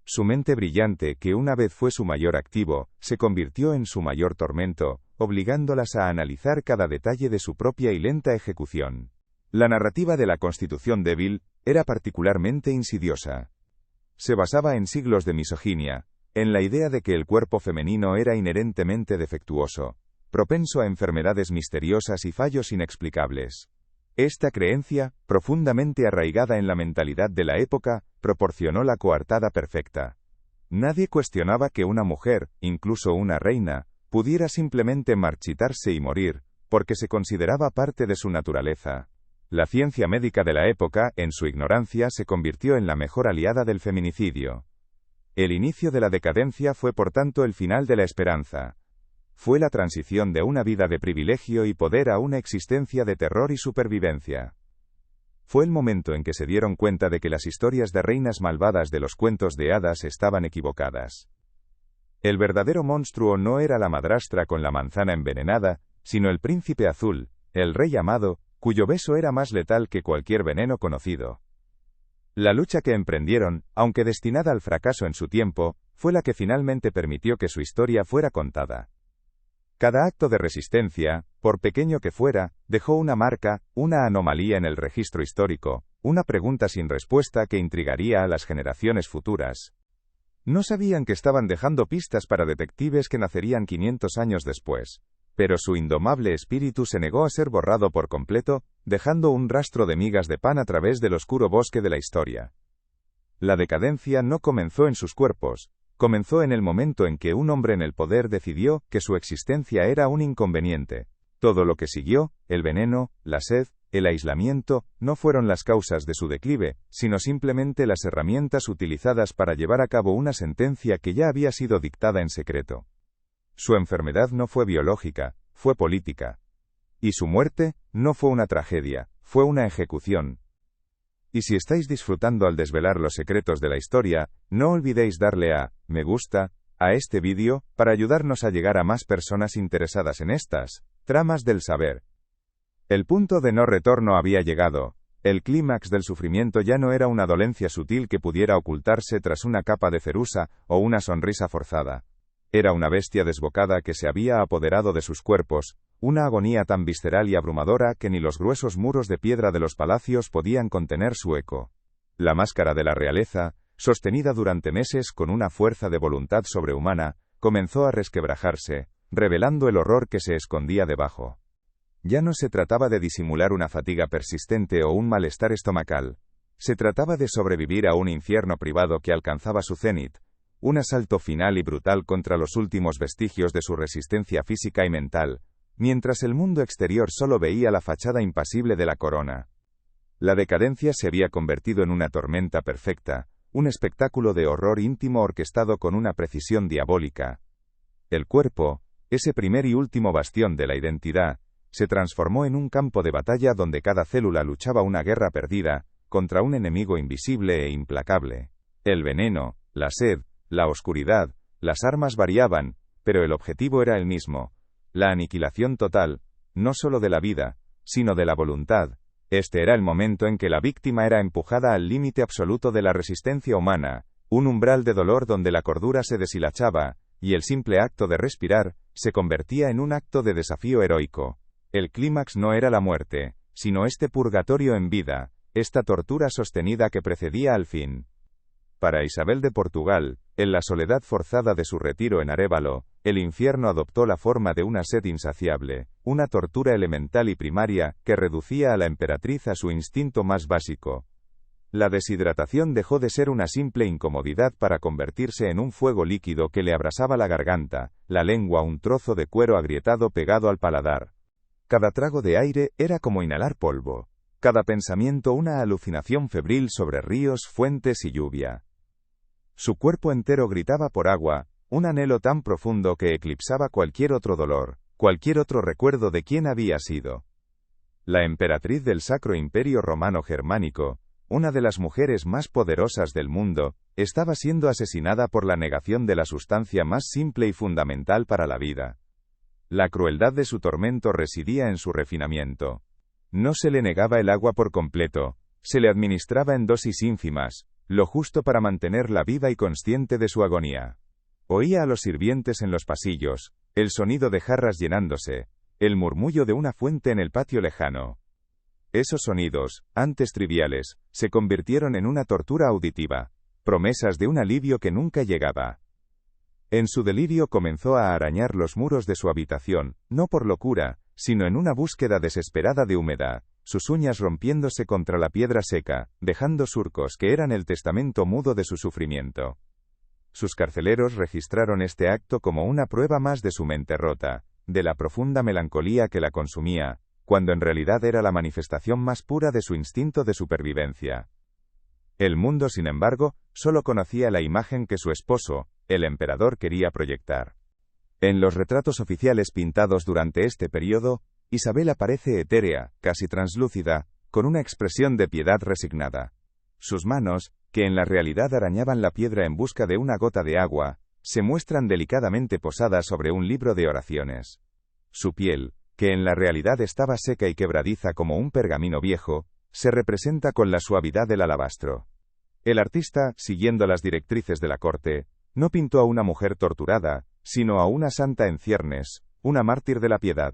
Su mente brillante, que una vez fue su mayor activo, se convirtió en su mayor tormento, obligándolas a analizar cada detalle de su propia y lenta ejecución. La narrativa de la Constitución débil era particularmente insidiosa. Se basaba en siglos de misoginia, en la idea de que el cuerpo femenino era inherentemente defectuoso, propenso a enfermedades misteriosas y fallos inexplicables. Esta creencia, profundamente arraigada en la mentalidad de la época, proporcionó la coartada perfecta. Nadie cuestionaba que una mujer, incluso una reina, pudiera simplemente marchitarse y morir, porque se consideraba parte de su naturaleza. La ciencia médica de la época, en su ignorancia, se convirtió en la mejor aliada del feminicidio. El inicio de la decadencia fue por tanto el final de la esperanza. Fue la transición de una vida de privilegio y poder a una existencia de terror y supervivencia. Fue el momento en que se dieron cuenta de que las historias de reinas malvadas de los cuentos de hadas estaban equivocadas. El verdadero monstruo no era la madrastra con la manzana envenenada, sino el príncipe azul, el rey amado, cuyo beso era más letal que cualquier veneno conocido. La lucha que emprendieron, aunque destinada al fracaso en su tiempo, fue la que finalmente permitió que su historia fuera contada. Cada acto de resistencia, por pequeño que fuera, dejó una marca, una anomalía en el registro histórico, una pregunta sin respuesta que intrigaría a las generaciones futuras. No sabían que estaban dejando pistas para detectives que nacerían 500 años después, pero su indomable espíritu se negó a ser borrado por completo, dejando un rastro de migas de pan a través del oscuro bosque de la historia. La decadencia no comenzó en sus cuerpos, comenzó en el momento en que un hombre en el poder decidió que su existencia era un inconveniente. Todo lo que siguió, el veneno, la sed, el aislamiento, no fueron las causas de su declive, sino simplemente las herramientas utilizadas para llevar a cabo una sentencia que ya había sido dictada en secreto. Su enfermedad no fue biológica, fue política. Y su muerte, no fue una tragedia, fue una ejecución. Y si estáis disfrutando al desvelar los secretos de la historia, no olvidéis darle a me gusta a este vídeo, para ayudarnos a llegar a más personas interesadas en estas tramas del saber. El punto de no retorno había llegado. El clímax del sufrimiento ya no era una dolencia sutil que pudiera ocultarse tras una capa de cerusa o una sonrisa forzada. Era una bestia desbocada que se había apoderado de sus cuerpos, una agonía tan visceral y abrumadora que ni los gruesos muros de piedra de los palacios podían contener su eco. La máscara de la realeza, sostenida durante meses con una fuerza de voluntad sobrehumana, comenzó a resquebrajarse, revelando el horror que se escondía debajo. Ya no se trataba de disimular una fatiga persistente o un malestar estomacal. Se trataba de sobrevivir a un infierno privado que alcanzaba su cenit, un asalto final y brutal contra los últimos vestigios de su resistencia física y mental, mientras el mundo exterior solo veía la fachada impasible de la corona. La decadencia se había convertido en una tormenta perfecta, un espectáculo de horror íntimo orquestado con una precisión diabólica. El cuerpo, ese primer y último bastión de la identidad, se transformó en un campo de batalla donde cada célula luchaba una guerra perdida, contra un enemigo invisible e implacable. El veneno, la sed, la oscuridad, las armas variaban, pero el objetivo era el mismo: la aniquilación total, no solo de la vida, sino de la voluntad. Este era el momento en que la víctima era empujada al límite absoluto de la resistencia humana, un umbral de dolor donde la cordura se deshilachaba, y el simple acto de respirar se convertía en un acto de desafío heroico. El clímax no era la muerte, sino este purgatorio en vida, esta tortura sostenida que precedía al fin. Para Isabel de Portugal, en la soledad forzada de su retiro en Arévalo, el infierno adoptó la forma de una sed insaciable, una tortura elemental y primaria, que reducía a la emperatriz a su instinto más básico. La deshidratación dejó de ser una simple incomodidad para convertirse en un fuego líquido que le abrasaba la garganta, la lengua un trozo de cuero agrietado pegado al paladar. Cada trago de aire era como inhalar polvo. Cada pensamiento una alucinación febril sobre ríos, fuentes y lluvia. Su cuerpo entero gritaba por agua, un anhelo tan profundo que eclipsaba cualquier otro dolor, cualquier otro recuerdo de quién había sido. La emperatriz del Sacro Imperio Romano Germánico, una de las mujeres más poderosas del mundo, estaba siendo asesinada por la negación de la sustancia más simple y fundamental para la vida. La crueldad de su tormento residía en su refinamiento. No se le negaba el agua por completo, se le administraba en dosis ínfimas, lo justo para mantenerla viva y consciente de su agonía. Oía a los sirvientes en los pasillos, el sonido de jarras llenándose, el murmullo de una fuente en el patio lejano. Esos sonidos, antes triviales, se convirtieron en una tortura auditiva, promesas de un alivio que nunca llegaba. En su delirio comenzó a arañar los muros de su habitación, no por locura, sino en una búsqueda desesperada de humedad, sus uñas rompiéndose contra la piedra seca, dejando surcos que eran el testamento mudo de su sufrimiento. Sus carceleros registraron este acto como una prueba más de su mente rota, de la profunda melancolía que la consumía, cuando en realidad era la manifestación más pura de su instinto de supervivencia. El mundo, sin embargo, solo conocía la imagen que su esposo, el emperador, quería proyectar. En los retratos oficiales pintados durante este periodo, Isabel aparece etérea, casi translúcida, con una expresión de piedad resignada. Sus manos, que en la realidad arañaban la piedra en busca de una gota de agua, se muestran delicadamente posadas sobre un libro de oraciones. Su piel, que en la realidad estaba seca y quebradiza como un pergamino viejo, se representa con la suavidad del alabastro. El artista, siguiendo las directrices de la corte, no pintó a una mujer torturada, sino a una santa en ciernes, una mártir de la piedad.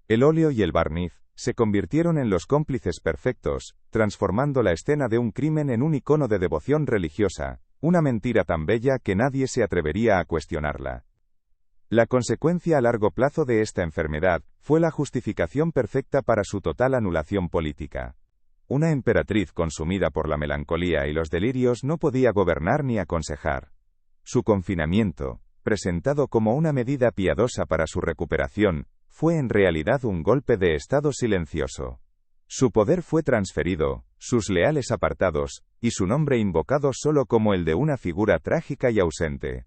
El óleo y el barniz se convirtieron en los cómplices perfectos, transformando la escena de un crimen en un icono de devoción religiosa, una mentira tan bella que nadie se atrevería a cuestionarla. La consecuencia a largo plazo de esta enfermedad fue la justificación perfecta para su total anulación política. Una emperatriz consumida por la melancolía y los delirios no podía gobernar ni aconsejar. Su confinamiento, presentado como una medida piadosa para su recuperación, fue en realidad un golpe de estado silencioso. Su poder fue transferido, sus leales apartados, y su nombre invocado solo como el de una figura trágica y ausente.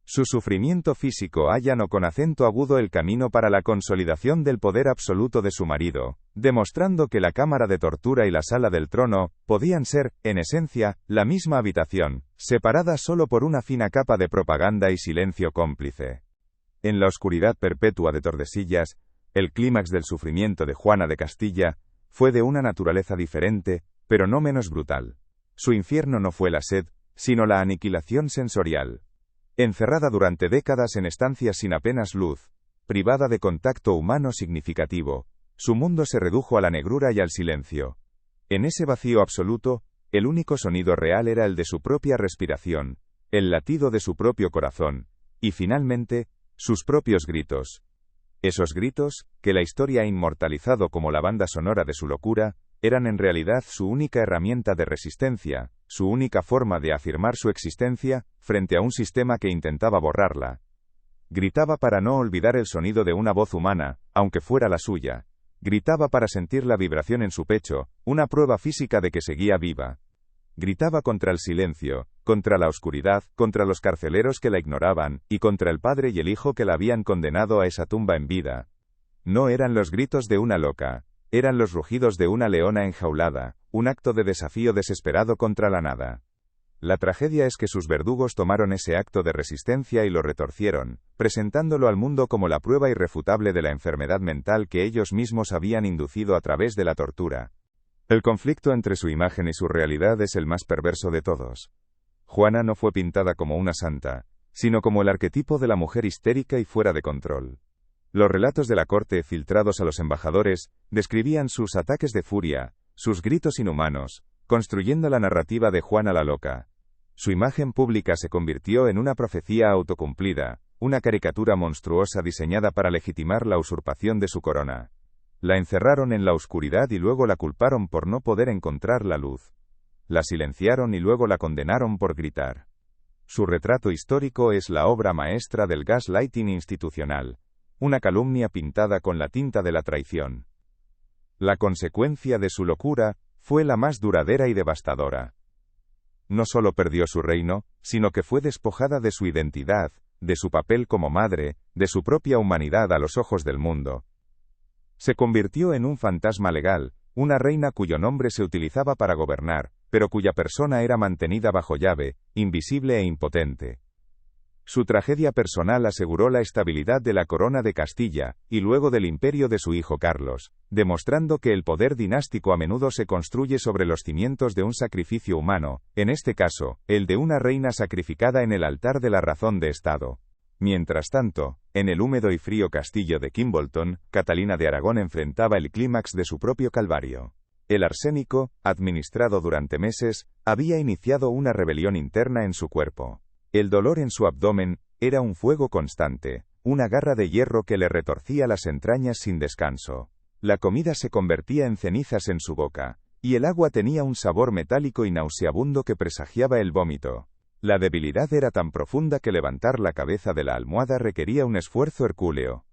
Su sufrimiento físico allanó con acento agudo el camino para la consolidación del poder absoluto de su marido, demostrando que la cámara de tortura y la sala del trono podían ser, en esencia, la misma habitación, separadas solo por una fina capa de propaganda y silencio cómplice. En la oscuridad perpetua de Tordesillas, el clímax del sufrimiento de Juana de Castilla fue de una naturaleza diferente, pero no menos brutal. Su infierno no fue la sed, sino la aniquilación sensorial. Encerrada durante décadas en estancias sin apenas luz, privada de contacto humano significativo, su mundo se redujo a la negrura y al silencio. En ese vacío absoluto, el único sonido real era el de su propia respiración, el latido de su propio corazón, y finalmente, sus propios gritos. Esos gritos, que la historia ha inmortalizado como la banda sonora de su locura, eran en realidad su única herramienta de resistencia, su única forma de afirmar su existencia, frente a un sistema que intentaba borrarla. Gritaba para no olvidar el sonido de una voz humana, aunque fuera la suya. Gritaba para sentir la vibración en su pecho, una prueba física de que seguía viva. Gritaba contra el silencio, contra la oscuridad, contra los carceleros que la ignoraban, y contra el padre y el hijo que la habían condenado a esa tumba en vida. No eran los gritos de una loca, eran los rugidos de una leona enjaulada, un acto de desafío desesperado contra la nada. La tragedia es que sus verdugos tomaron ese acto de resistencia y lo retorcieron, presentándolo al mundo como la prueba irrefutable de la enfermedad mental que ellos mismos habían inducido a través de la tortura. El conflicto entre su imagen y su realidad es el más perverso de todos. Juana no fue pintada como una santa, sino como el arquetipo de la mujer histérica y fuera de control. Los relatos de la corte filtrados a los embajadores describían sus ataques de furia, sus gritos inhumanos, construyendo la narrativa de Juana la loca. Su imagen pública se convirtió en una profecía autocumplida, una caricatura monstruosa diseñada para legitimar la usurpación de su corona. La encerraron en la oscuridad y luego la culparon por no poder encontrar la luz. La silenciaron y luego la condenaron por gritar. Su retrato histórico es la obra maestra del gaslighting institucional, una calumnia pintada con la tinta de la traición. La consecuencia de su locura fue la más duradera y devastadora. No solo perdió su reino, sino que fue despojada de su identidad, de su papel como madre, de su propia humanidad a los ojos del mundo. Se convirtió en un fantasma legal, una reina cuyo nombre se utilizaba para gobernar, pero cuya persona era mantenida bajo llave, invisible e impotente. Su tragedia personal aseguró la estabilidad de la corona de Castilla, y luego del imperio de su hijo Carlos, demostrando que el poder dinástico a menudo se construye sobre los cimientos de un sacrificio humano, en este caso, el de una reina sacrificada en el altar de la razón de Estado. Mientras tanto, en el húmedo y frío castillo de Kimbolton, Catalina de Aragón enfrentaba el clímax de su propio calvario. El arsénico, administrado durante meses, había iniciado una rebelión interna en su cuerpo. El dolor en su abdomen era un fuego constante, una garra de hierro que le retorcía las entrañas sin descanso. La comida se convertía en cenizas en su boca, y el agua tenía un sabor metálico y nauseabundo que presagiaba el vómito. La debilidad era tan profunda que levantar la cabeza de la almohada requería un esfuerzo hercúleo.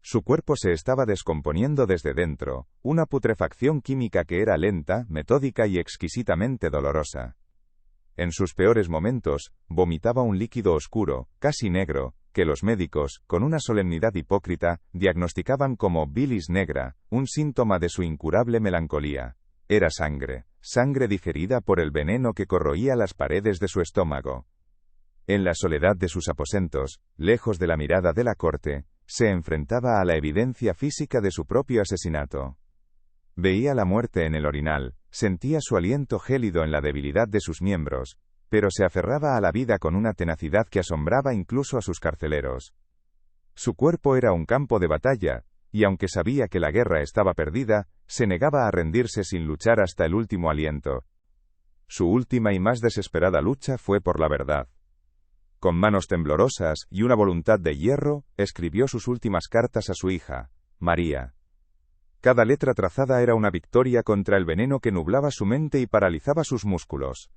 Su cuerpo se estaba descomponiendo desde dentro, una putrefacción química que era lenta, metódica y exquisitamente dolorosa. En sus peores momentos, vomitaba un líquido oscuro, casi negro, que los médicos, con una solemnidad hipócrita, diagnosticaban como bilis negra, un síntoma de su incurable melancolía. Era sangre, sangre digerida por el veneno que corroía las paredes de su estómago. En la soledad de sus aposentos, lejos de la mirada de la corte, se enfrentaba a la evidencia física de su propio asesinato. Veía la muerte en el orinal, sentía su aliento gélido en la debilidad de sus miembros, pero se aferraba a la vida con una tenacidad que asombraba incluso a sus carceleros. Su cuerpo era un campo de batalla, y aunque sabía que la guerra estaba perdida, se negaba a rendirse sin luchar hasta el último aliento. Su última y más desesperada lucha fue por la verdad. Con manos temblorosas y una voluntad de hierro, escribió sus últimas cartas a su hija, María. Cada letra trazada era una victoria contra el veneno que nublaba su mente y paralizaba sus músculos.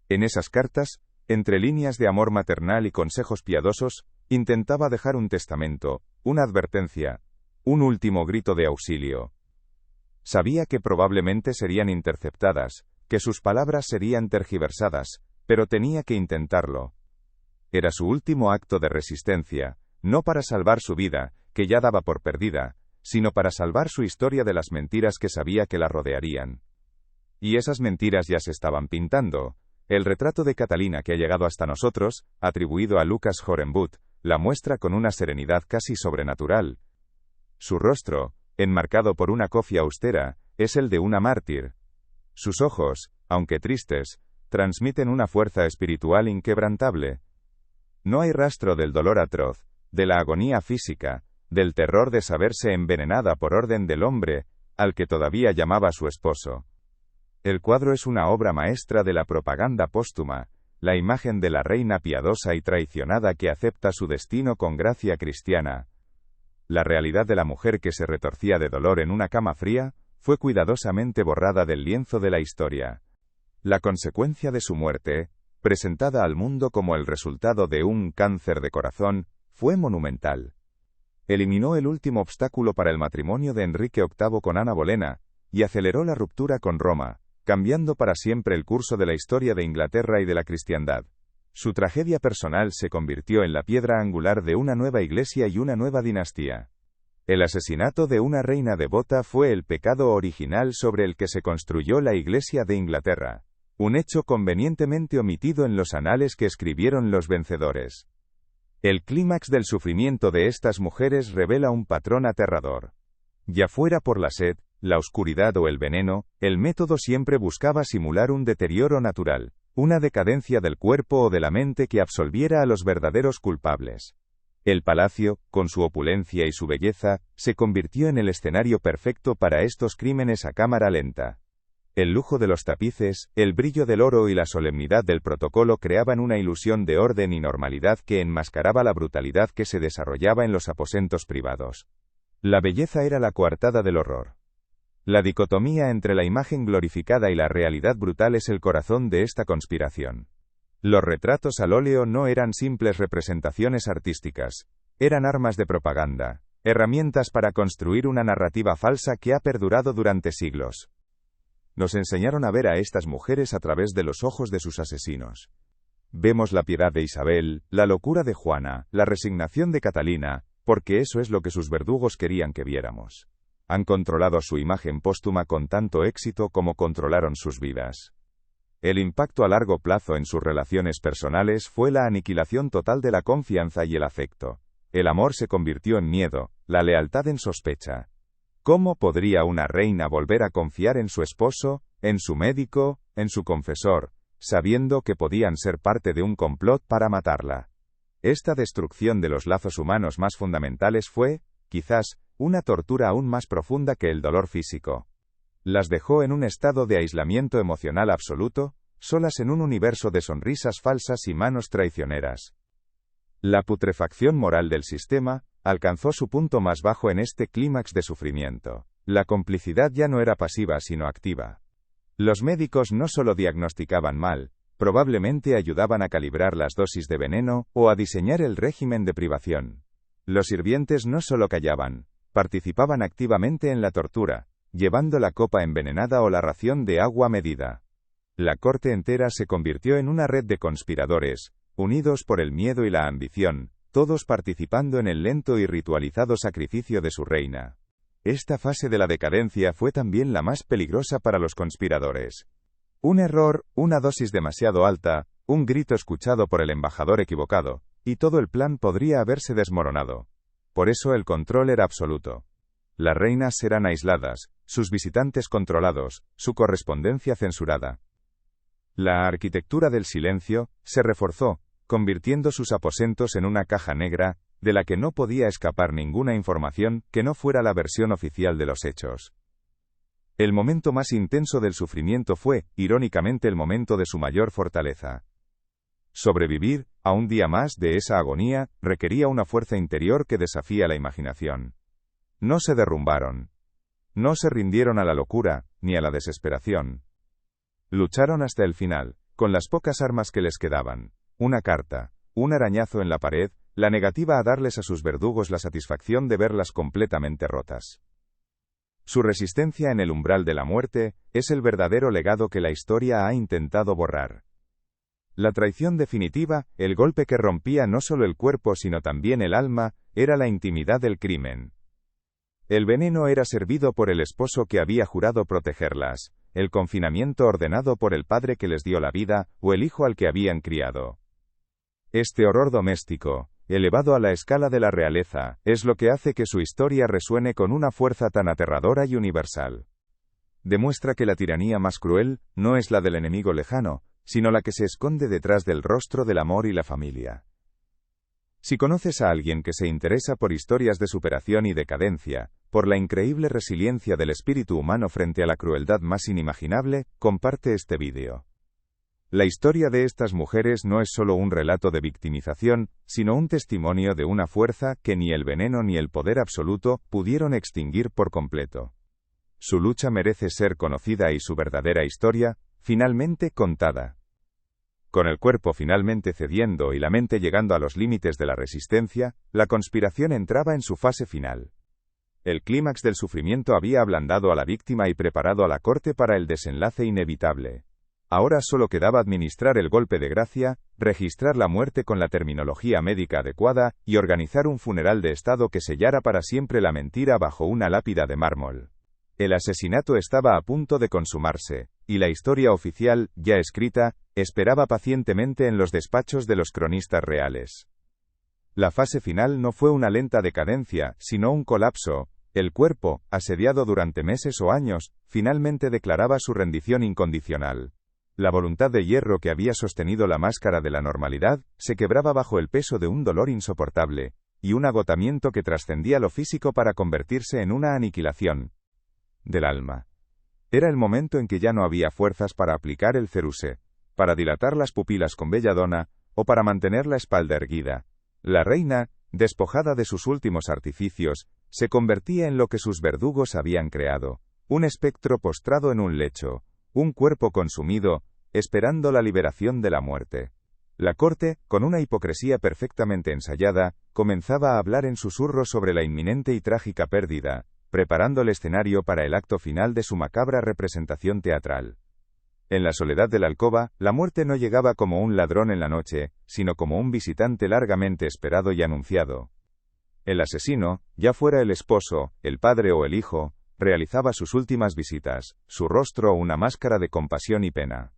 En esas cartas, entre líneas de amor maternal y consejos piadosos, intentaba dejar un testamento, una advertencia, un último grito de auxilio. Sabía que probablemente serían interceptadas, que sus palabras serían tergiversadas, pero tenía que intentarlo. Era su último acto de resistencia, no para salvar su vida, que ya daba por perdida, sino para salvar su historia de las mentiras que sabía que la rodearían. Y esas mentiras ya se estaban pintando. El retrato de Catalina que ha llegado hasta nosotros, atribuido a Lucas Horenboot, la muestra con una serenidad casi sobrenatural. Su rostro, enmarcado por una cofia austera, es el de una mártir. Sus ojos, aunque tristes, transmiten una fuerza espiritual inquebrantable. No hay rastro del dolor atroz, de la agonía física, del terror de saberse envenenada por orden del hombre, al que todavía llamaba su esposo. El cuadro es una obra maestra de la propaganda póstuma, la imagen de la reina piadosa y traicionada que acepta su destino con gracia cristiana. La realidad de la mujer que se retorcía de dolor en una cama fría, fue cuidadosamente borrada del lienzo de la historia. La consecuencia de su muerte, presentada al mundo como el resultado de un cáncer de corazón, fue monumental. Eliminó el último obstáculo para el matrimonio de Enrique VIII con Ana Bolena, y aceleró la ruptura con Roma, cambiando para siempre el curso de la historia de Inglaterra y de la cristiandad. Su tragedia personal se convirtió en la piedra angular de una nueva iglesia y una nueva dinastía. El asesinato de una reina devota fue el pecado original sobre el que se construyó la Iglesia de Inglaterra, un hecho convenientemente omitido en los anales que escribieron los vencedores. El clímax del sufrimiento de estas mujeres revela un patrón aterrador. Ya fuera por la sed, la oscuridad o el veneno, el método siempre buscaba simular un deterioro natural, una decadencia del cuerpo o de la mente que absolviera a los verdaderos culpables. El palacio, con su opulencia y su belleza, se convirtió en el escenario perfecto para estos crímenes a cámara lenta. El lujo de los tapices, el brillo del oro y la solemnidad del protocolo creaban una ilusión de orden y normalidad que enmascaraba la brutalidad que se desarrollaba en los aposentos privados. La belleza era la coartada del horror. La dicotomía entre la imagen glorificada y la realidad brutal es el corazón de esta conspiración. Los retratos al óleo no eran simples representaciones artísticas, eran armas de propaganda, herramientas para construir una narrativa falsa que ha perdurado durante siglos. Nos enseñaron a ver a estas mujeres a través de los ojos de sus asesinos. Vemos la piedad de Isabel, la locura de Juana, la resignación de Catalina, porque eso es lo que sus verdugos querían que viéramos. Han controlado su imagen póstuma con tanto éxito como controlaron sus vidas. El impacto a largo plazo en sus relaciones personales fue la aniquilación total de la confianza y el afecto. El amor se convirtió en miedo, la lealtad en sospecha. ¿Cómo podría una reina volver a confiar en su esposo, en su médico, en su confesor, sabiendo que podían ser parte de un complot para matarla? Esta destrucción de los lazos humanos más fundamentales fue, quizás, una tortura aún más profunda que el dolor físico. Las dejó en un estado de aislamiento emocional absoluto, solas en un universo de sonrisas falsas y manos traicioneras. La putrefacción moral del sistema alcanzó su punto más bajo en este clímax de sufrimiento. La complicidad ya no era pasiva sino activa. Los médicos no solo diagnosticaban mal, probablemente ayudaban a calibrar las dosis de veneno o a diseñar el régimen de privación. Los sirvientes no solo callaban, participaban activamente en la tortura, llevando la copa envenenada o la ración de agua medida. La corte entera se convirtió en una red de conspiradores, unidos por el miedo y la ambición, todos participando en el lento y ritualizado sacrificio de su reina. Esta fase de la decadencia fue también la más peligrosa para los conspiradores. Un error, una dosis demasiado alta, un grito escuchado por el embajador equivocado, y todo el plan podría haberse desmoronado. Por eso el control era absoluto. Las reinas eran aisladas, sus visitantes controlados, su correspondencia censurada. La arquitectura del silencio se reforzó, convirtiendo sus aposentos en una caja negra, de la que no podía escapar ninguna información que no fuera la versión oficial de los hechos. El momento más intenso del sufrimiento fue, irónicamente, el momento de su mayor fortaleza. Sobrevivir a un día más de esa agonía requería una fuerza interior que desafía la imaginación. No se derrumbaron. No se rindieron a la locura, ni a la desesperación. Lucharon hasta el final, con las pocas armas que les quedaban. Una carta, un arañazo en la pared, la negativa a darles a sus verdugos la satisfacción de verlas completamente rotas. Su resistencia en el umbral de la muerte es el verdadero legado que la historia ha intentado borrar. La traición definitiva, el golpe que rompía no solo el cuerpo sino también el alma, era la intimidad del crimen. El veneno era servido por el esposo que había jurado protegerlas, el confinamiento ordenado por el padre que les dio la vida, o el hijo al que habían criado. Este horror doméstico, elevado a la escala de la realeza, es lo que hace que su historia resuene con una fuerza tan aterradora y universal. Demuestra que la tiranía más cruel no es la del enemigo lejano, sino la que se esconde detrás del rostro del amor y la familia. Si conoces a alguien que se interesa por historias de superación y decadencia, por la increíble resiliencia del espíritu humano frente a la crueldad más inimaginable, comparte este vídeo. La historia de estas mujeres no es solo un relato de victimización, sino un testimonio de una fuerza que ni el veneno ni el poder absoluto pudieron extinguir por completo. Su lucha merece ser conocida y su verdadera historia, finalmente contada. Con el cuerpo finalmente cediendo y la mente llegando a los límites de la resistencia, la conspiración entraba en su fase final. El clímax del sufrimiento había ablandado a la víctima y preparado a la corte para el desenlace inevitable. Ahora solo quedaba administrar el golpe de gracia, registrar la muerte con la terminología médica adecuada y organizar un funeral de Estado que sellara para siempre la mentira bajo una lápida de mármol. El asesinato estaba a punto de consumarse, y la historia oficial, ya escrita, esperaba pacientemente en los despachos de los cronistas reales. La fase final no fue una lenta decadencia, sino un colapso. El cuerpo, asediado durante meses o años, finalmente declaraba su rendición incondicional. La voluntad de hierro que había sostenido la máscara de la normalidad, se quebraba bajo el peso de un dolor insoportable, y un agotamiento que trascendía lo físico para convertirse en una aniquilación del alma. Era el momento en que ya no había fuerzas para aplicar el ceruse, para dilatar las pupilas con belladona, o para mantener la espalda erguida. La reina, despojada de sus últimos artificios, se convertía en lo que sus verdugos habían creado, un espectro postrado en un lecho, un cuerpo consumido, esperando la liberación de la muerte. La corte, con una hipocresía perfectamente ensayada, comenzaba a hablar en susurros sobre la inminente y trágica pérdida, preparando el escenario para el acto final de su macabra representación teatral. En la soledad de la alcoba, la muerte no llegaba como un ladrón en la noche, sino como un visitante largamente esperado y anunciado. El asesino, ya fuera el esposo, el padre o el hijo, realizaba sus últimas visitas, su rostro una máscara de compasión y pena.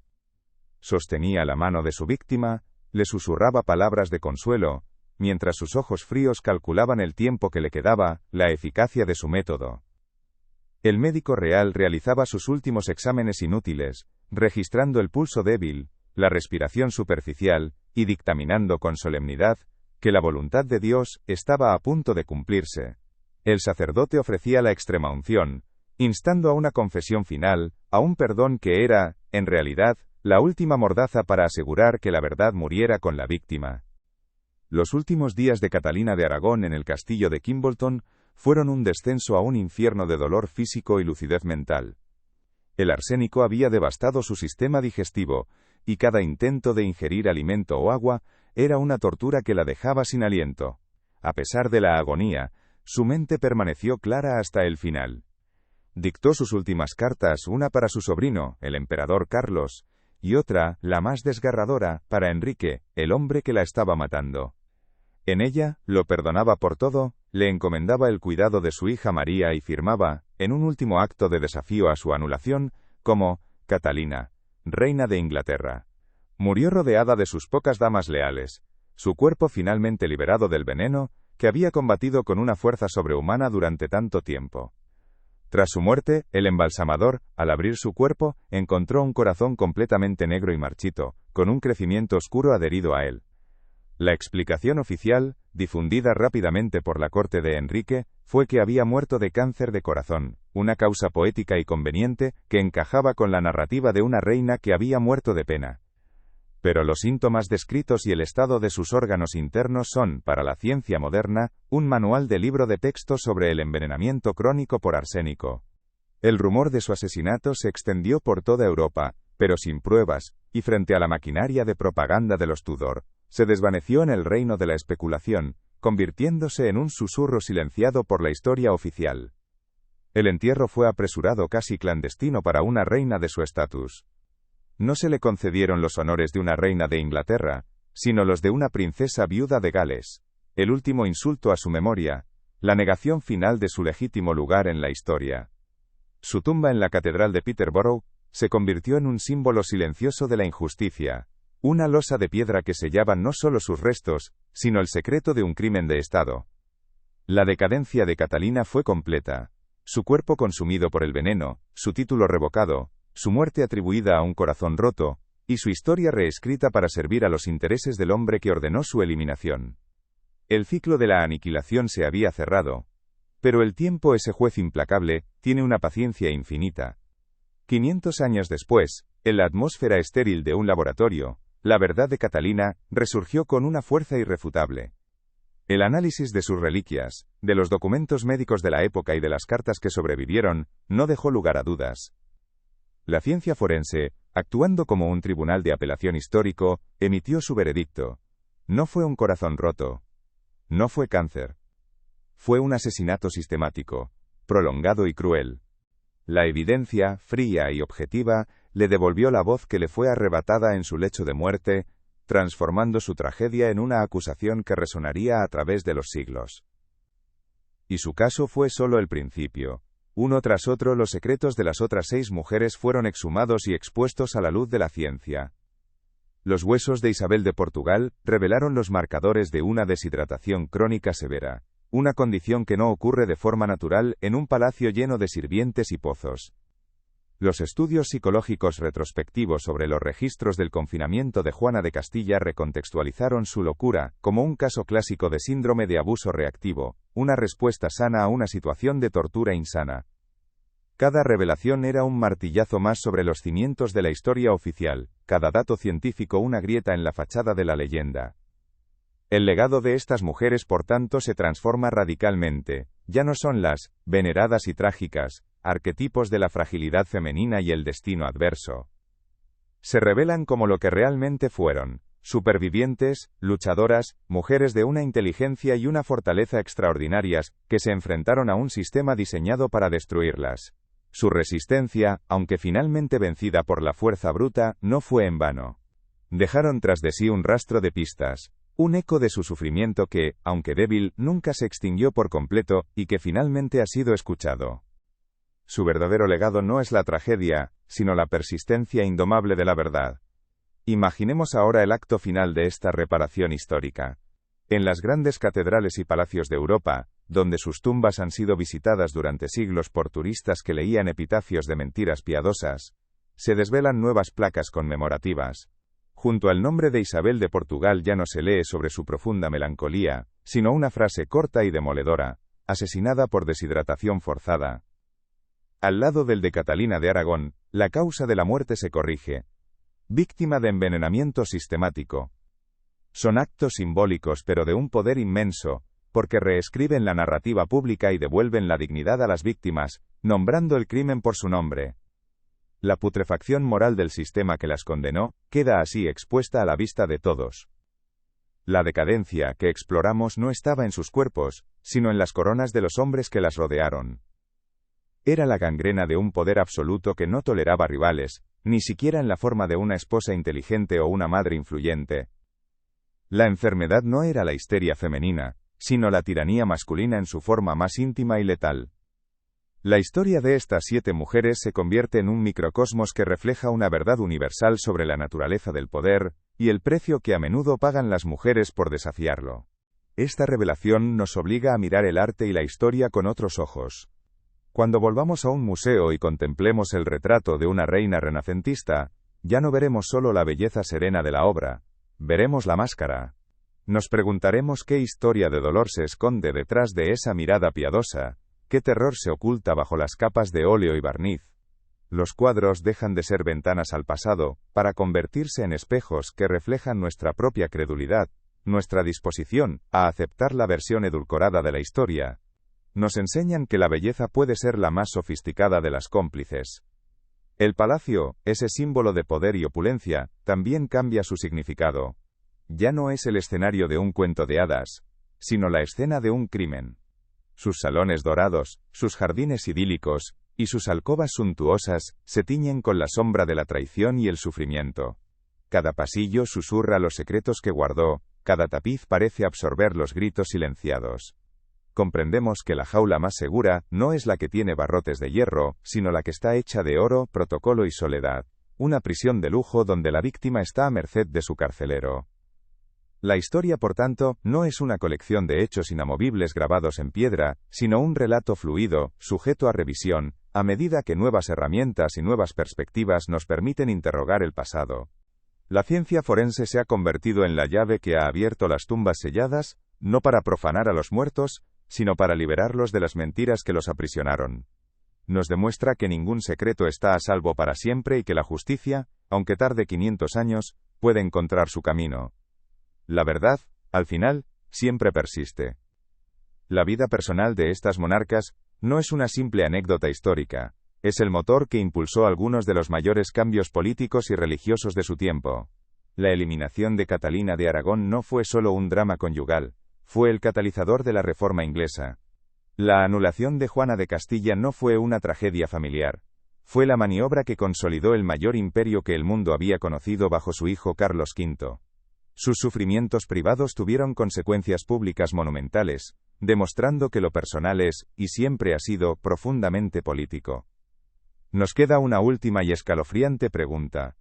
Sostenía la mano de su víctima, le susurraba palabras de consuelo, mientras sus ojos fríos calculaban el tiempo que le quedaba, la eficacia de su método. El médico real realizaba sus últimos exámenes inútiles, registrando el pulso débil, la respiración superficial, y dictaminando con solemnidad que la voluntad de Dios estaba a punto de cumplirse. El sacerdote ofrecía la extremaunción, instando a una confesión final, a un perdón que era, en realidad, la última mordaza para asegurar que la verdad muriera con la víctima. Los últimos días de Catalina de Aragón en el castillo de Kimbolton fueron un descenso a un infierno de dolor físico y lucidez mental. El arsénico había devastado su sistema digestivo, y cada intento de ingerir alimento o agua era una tortura que la dejaba sin aliento. A pesar de la agonía, su mente permaneció clara hasta el final. Dictó sus últimas cartas, una para su sobrino, el emperador Carlos, y otra, la más desgarradora, para Enrique, el hombre que la estaba matando. En ella, lo perdonaba por todo, le encomendaba el cuidado de su hija María y firmaba, en un último acto de desafío a su anulación, como Catalina, reina de Inglaterra. Murió rodeada de sus pocas damas leales, su cuerpo finalmente liberado del veneno, que había combatido con una fuerza sobrehumana durante tanto tiempo. Tras su muerte, el embalsamador, al abrir su cuerpo, encontró un corazón completamente negro y marchito, con un crecimiento oscuro adherido a él. La explicación oficial, difundida rápidamente por la corte de Enrique, fue que había muerto de cáncer de corazón, una causa poética y conveniente que encajaba con la narrativa de una reina que había muerto de pena. Pero los síntomas descritos y el estado de sus órganos internos son, para la ciencia moderna, un manual de libro de texto sobre el envenenamiento crónico por arsénico. El rumor de su asesinato se extendió por toda Europa, pero sin pruebas, y frente a la maquinaria de propaganda de los Tudor, se desvaneció en el reino de la especulación, convirtiéndose en un susurro silenciado por la historia oficial. El entierro fue apresurado casi clandestino para una reina de su estatus. No se le concedieron los honores de una reina de Inglaterra, sino los de una princesa viuda de Gales, el último insulto a su memoria, la negación final de su legítimo lugar en la historia. Su tumba en la catedral de Peterborough se convirtió en un símbolo silencioso de la injusticia, una losa de piedra que sellaba no solo sus restos, sino el secreto de un crimen de Estado. La decadencia de Catalina fue completa. Su cuerpo consumido por el veneno, su título revocado, su muerte atribuida a un corazón roto, y su historia reescrita para servir a los intereses del hombre que ordenó su eliminación. El ciclo de la aniquilación se había cerrado. Pero el tiempo, ese juez implacable, tiene una paciencia infinita. 500 años después, en la atmósfera estéril de un laboratorio, la verdad de Catalina resurgió con una fuerza irrefutable. El análisis de sus reliquias, de los documentos médicos de la época y de las cartas que sobrevivieron, no dejó lugar a dudas. La ciencia forense, actuando como un tribunal de apelación histórico, emitió su veredicto. No fue un corazón roto. No fue cáncer. Fue un asesinato sistemático, prolongado y cruel. La evidencia, fría y objetiva, le devolvió la voz que le fue arrebatada en su lecho de muerte, transformando su tragedia en una acusación que resonaría a través de los siglos. Y su caso fue solo el principio. Uno tras otro los secretos de las otras 6 mujeres fueron exhumados y expuestos a la luz de la ciencia. Los huesos de Isabel de Portugal revelaron los marcadores de una deshidratación crónica severa, una condición que no ocurre de forma natural en un palacio lleno de sirvientes y pozos. Los estudios psicológicos retrospectivos sobre los registros del confinamiento de Juana de Castilla recontextualizaron su locura como un caso clásico de síndrome de abuso reactivo, una respuesta sana a una situación de tortura insana. Cada revelación era un martillazo más sobre los cimientos de la historia oficial, cada dato científico una grieta en la fachada de la leyenda. El legado de estas mujeres, por tanto, se transforma radicalmente. Ya no son las veneradas y trágicas arquetipos de la fragilidad femenina y el destino adverso. Se revelan como lo que realmente fueron: supervivientes, luchadoras, mujeres de una inteligencia y una fortaleza extraordinarias, que se enfrentaron a un sistema diseñado para destruirlas. Su resistencia, aunque finalmente vencida por la fuerza bruta, no fue en vano. Dejaron tras de sí un rastro de pistas, un eco de su sufrimiento que, aunque débil, nunca se extinguió por completo, y que finalmente ha sido escuchado. Su verdadero legado no es la tragedia, sino la persistencia indomable de la verdad. Imaginemos ahora el acto final de esta reparación histórica. En las grandes catedrales y palacios de Europa, donde sus tumbas han sido visitadas durante siglos por turistas que leían epitafios de mentiras piadosas, se desvelan nuevas placas conmemorativas. Junto al nombre de Isabel de Portugal ya no se lee sobre su profunda melancolía, sino una frase corta y demoledora: asesinada por deshidratación forzada. Al lado del de Catalina de Aragón, la causa de la muerte se corrige: víctima de envenenamiento sistemático. Son actos simbólicos pero de un poder inmenso, porque reescriben la narrativa pública y devuelven la dignidad a las víctimas, nombrando el crimen por su nombre. La putrefacción moral del sistema que las condenó, queda así expuesta a la vista de todos. La decadencia que exploramos no estaba en sus cuerpos, sino en las coronas de los hombres que las rodearon. Era la gangrena de un poder absoluto que no toleraba rivales, ni siquiera en la forma de una esposa inteligente o una madre influyente. La enfermedad no era la histeria femenina, sino la tiranía masculina en su forma más íntima y letal. La historia de estas 7 mujeres se convierte en un microcosmos que refleja una verdad universal sobre la naturaleza del poder, y el precio que a menudo pagan las mujeres por desafiarlo. Esta revelación nos obliga a mirar el arte y la historia con otros ojos. Cuando volvamos a un museo y contemplemos el retrato de una reina renacentista, ya no veremos solo la belleza serena de la obra, veremos la máscara. Nos preguntaremos qué historia de dolor se esconde detrás de esa mirada piadosa, qué terror se oculta bajo las capas de óleo y barniz. Los cuadros dejan de ser ventanas al pasado, para convertirse en espejos que reflejan nuestra propia credulidad, nuestra disposición a aceptar la versión edulcorada de la historia. Nos enseñan que la belleza puede ser la más sofisticada de las cómplices. El palacio, ese símbolo de poder y opulencia, también cambia su significado. Ya no es el escenario de un cuento de hadas, sino la escena de un crimen. Sus salones dorados, sus jardines idílicos, y sus alcobas suntuosas, se tiñen con la sombra de la traición y el sufrimiento. Cada pasillo susurra los secretos que guardó, cada tapiz parece absorber los gritos silenciados. Comprendemos que la jaula más segura no es la que tiene barrotes de hierro, sino la que está hecha de oro, protocolo y soledad. Una prisión de lujo donde la víctima está a merced de su carcelero. La historia, por tanto, no es una colección de hechos inamovibles grabados en piedra, sino un relato fluido, sujeto a revisión, a medida que nuevas herramientas y nuevas perspectivas nos permiten interrogar el pasado. La ciencia forense se ha convertido en la llave que ha abierto las tumbas selladas, no para profanar a los muertos, sino para liberarlos de las mentiras que los aprisionaron. Nos demuestra que ningún secreto está a salvo para siempre y que la justicia, aunque tarde 500 años, puede encontrar su camino. La verdad, al final, siempre persiste. La vida personal de estas monarcas no es una simple anécdota histórica, es el motor que impulsó algunos de los mayores cambios políticos y religiosos de su tiempo. La eliminación de Catalina de Aragón no fue solo un drama conyugal, fue el catalizador de la Reforma inglesa. La anulación de Juana de Castilla no fue una tragedia familiar, fue la maniobra que consolidó el mayor imperio que el mundo había conocido bajo su hijo Carlos V. Sus sufrimientos privados tuvieron consecuencias públicas monumentales, demostrando que lo personal es, y siempre ha sido, profundamente político. Nos queda una última y escalofriante pregunta.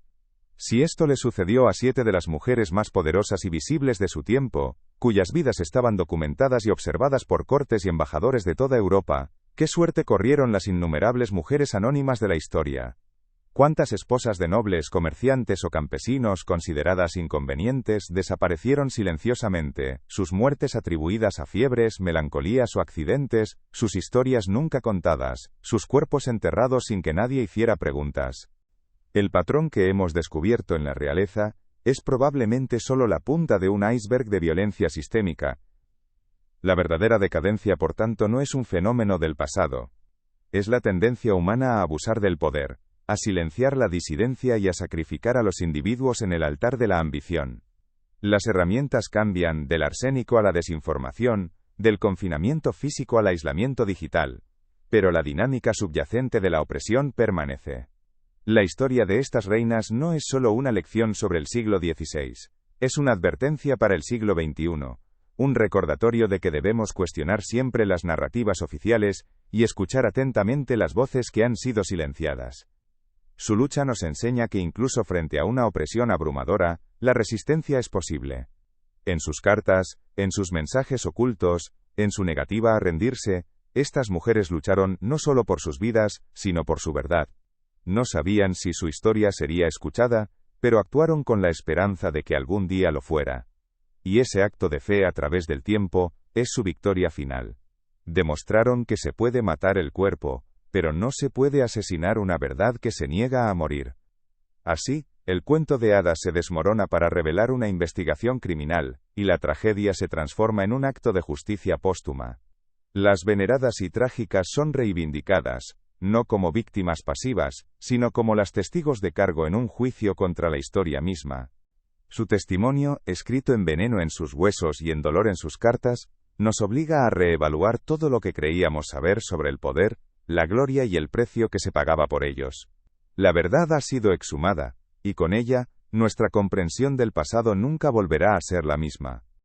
Si esto le sucedió a 7 de las mujeres más poderosas y visibles de su tiempo, cuyas vidas estaban documentadas y observadas por cortes y embajadores de toda Europa, ¿qué suerte corrieron las innumerables mujeres anónimas de la historia? ¿Cuántas esposas de nobles, comerciantes o campesinos consideradas inconvenientes desaparecieron silenciosamente, sus muertes atribuidas a fiebres, melancolías o accidentes, sus historias nunca contadas, sus cuerpos enterrados sin que nadie hiciera preguntas? El patrón que hemos descubierto en la realeza es probablemente solo la punta de un iceberg de violencia sistémica. La verdadera decadencia, por tanto, no es un fenómeno del pasado. Es la tendencia humana a abusar del poder, a silenciar la disidencia y a sacrificar a los individuos en el altar de la ambición. Las herramientas cambian, del arsénico a la desinformación, del confinamiento físico al aislamiento digital. pero la dinámica subyacente de la opresión permanece. La historia de estas reinas no es solo una lección sobre el siglo XVI, es una advertencia para el siglo XXI, un recordatorio de que debemos cuestionar siempre las narrativas oficiales y escuchar atentamente las voces que han sido silenciadas. Su lucha nos enseña que incluso frente a una opresión abrumadora, la resistencia es posible. En sus cartas, en sus mensajes ocultos, en su negativa a rendirse, estas mujeres lucharon no solo por sus vidas, sino por su verdad. No sabían si su historia sería escuchada, pero actuaron con la esperanza de que algún día lo fuera. Y ese acto de fe a través del tiempo, es su victoria final. Demostraron que se puede matar el cuerpo, pero no se puede asesinar una verdad que se niega a morir. Así, el cuento de hadas se desmorona para revelar una investigación criminal, y la tragedia se transforma en un acto de justicia póstuma. Las veneradas y trágicas son reivindicadas, no como víctimas pasivas, sino como las testigos de cargo en un juicio contra la historia misma. Su testimonio, escrito en veneno en sus huesos y en dolor en sus cartas, nos obliga a reevaluar todo lo que creíamos saber sobre el poder, la gloria y el precio que se pagaba por ellos. La verdad ha sido exhumada, y con ella, nuestra comprensión del pasado nunca volverá a ser la misma.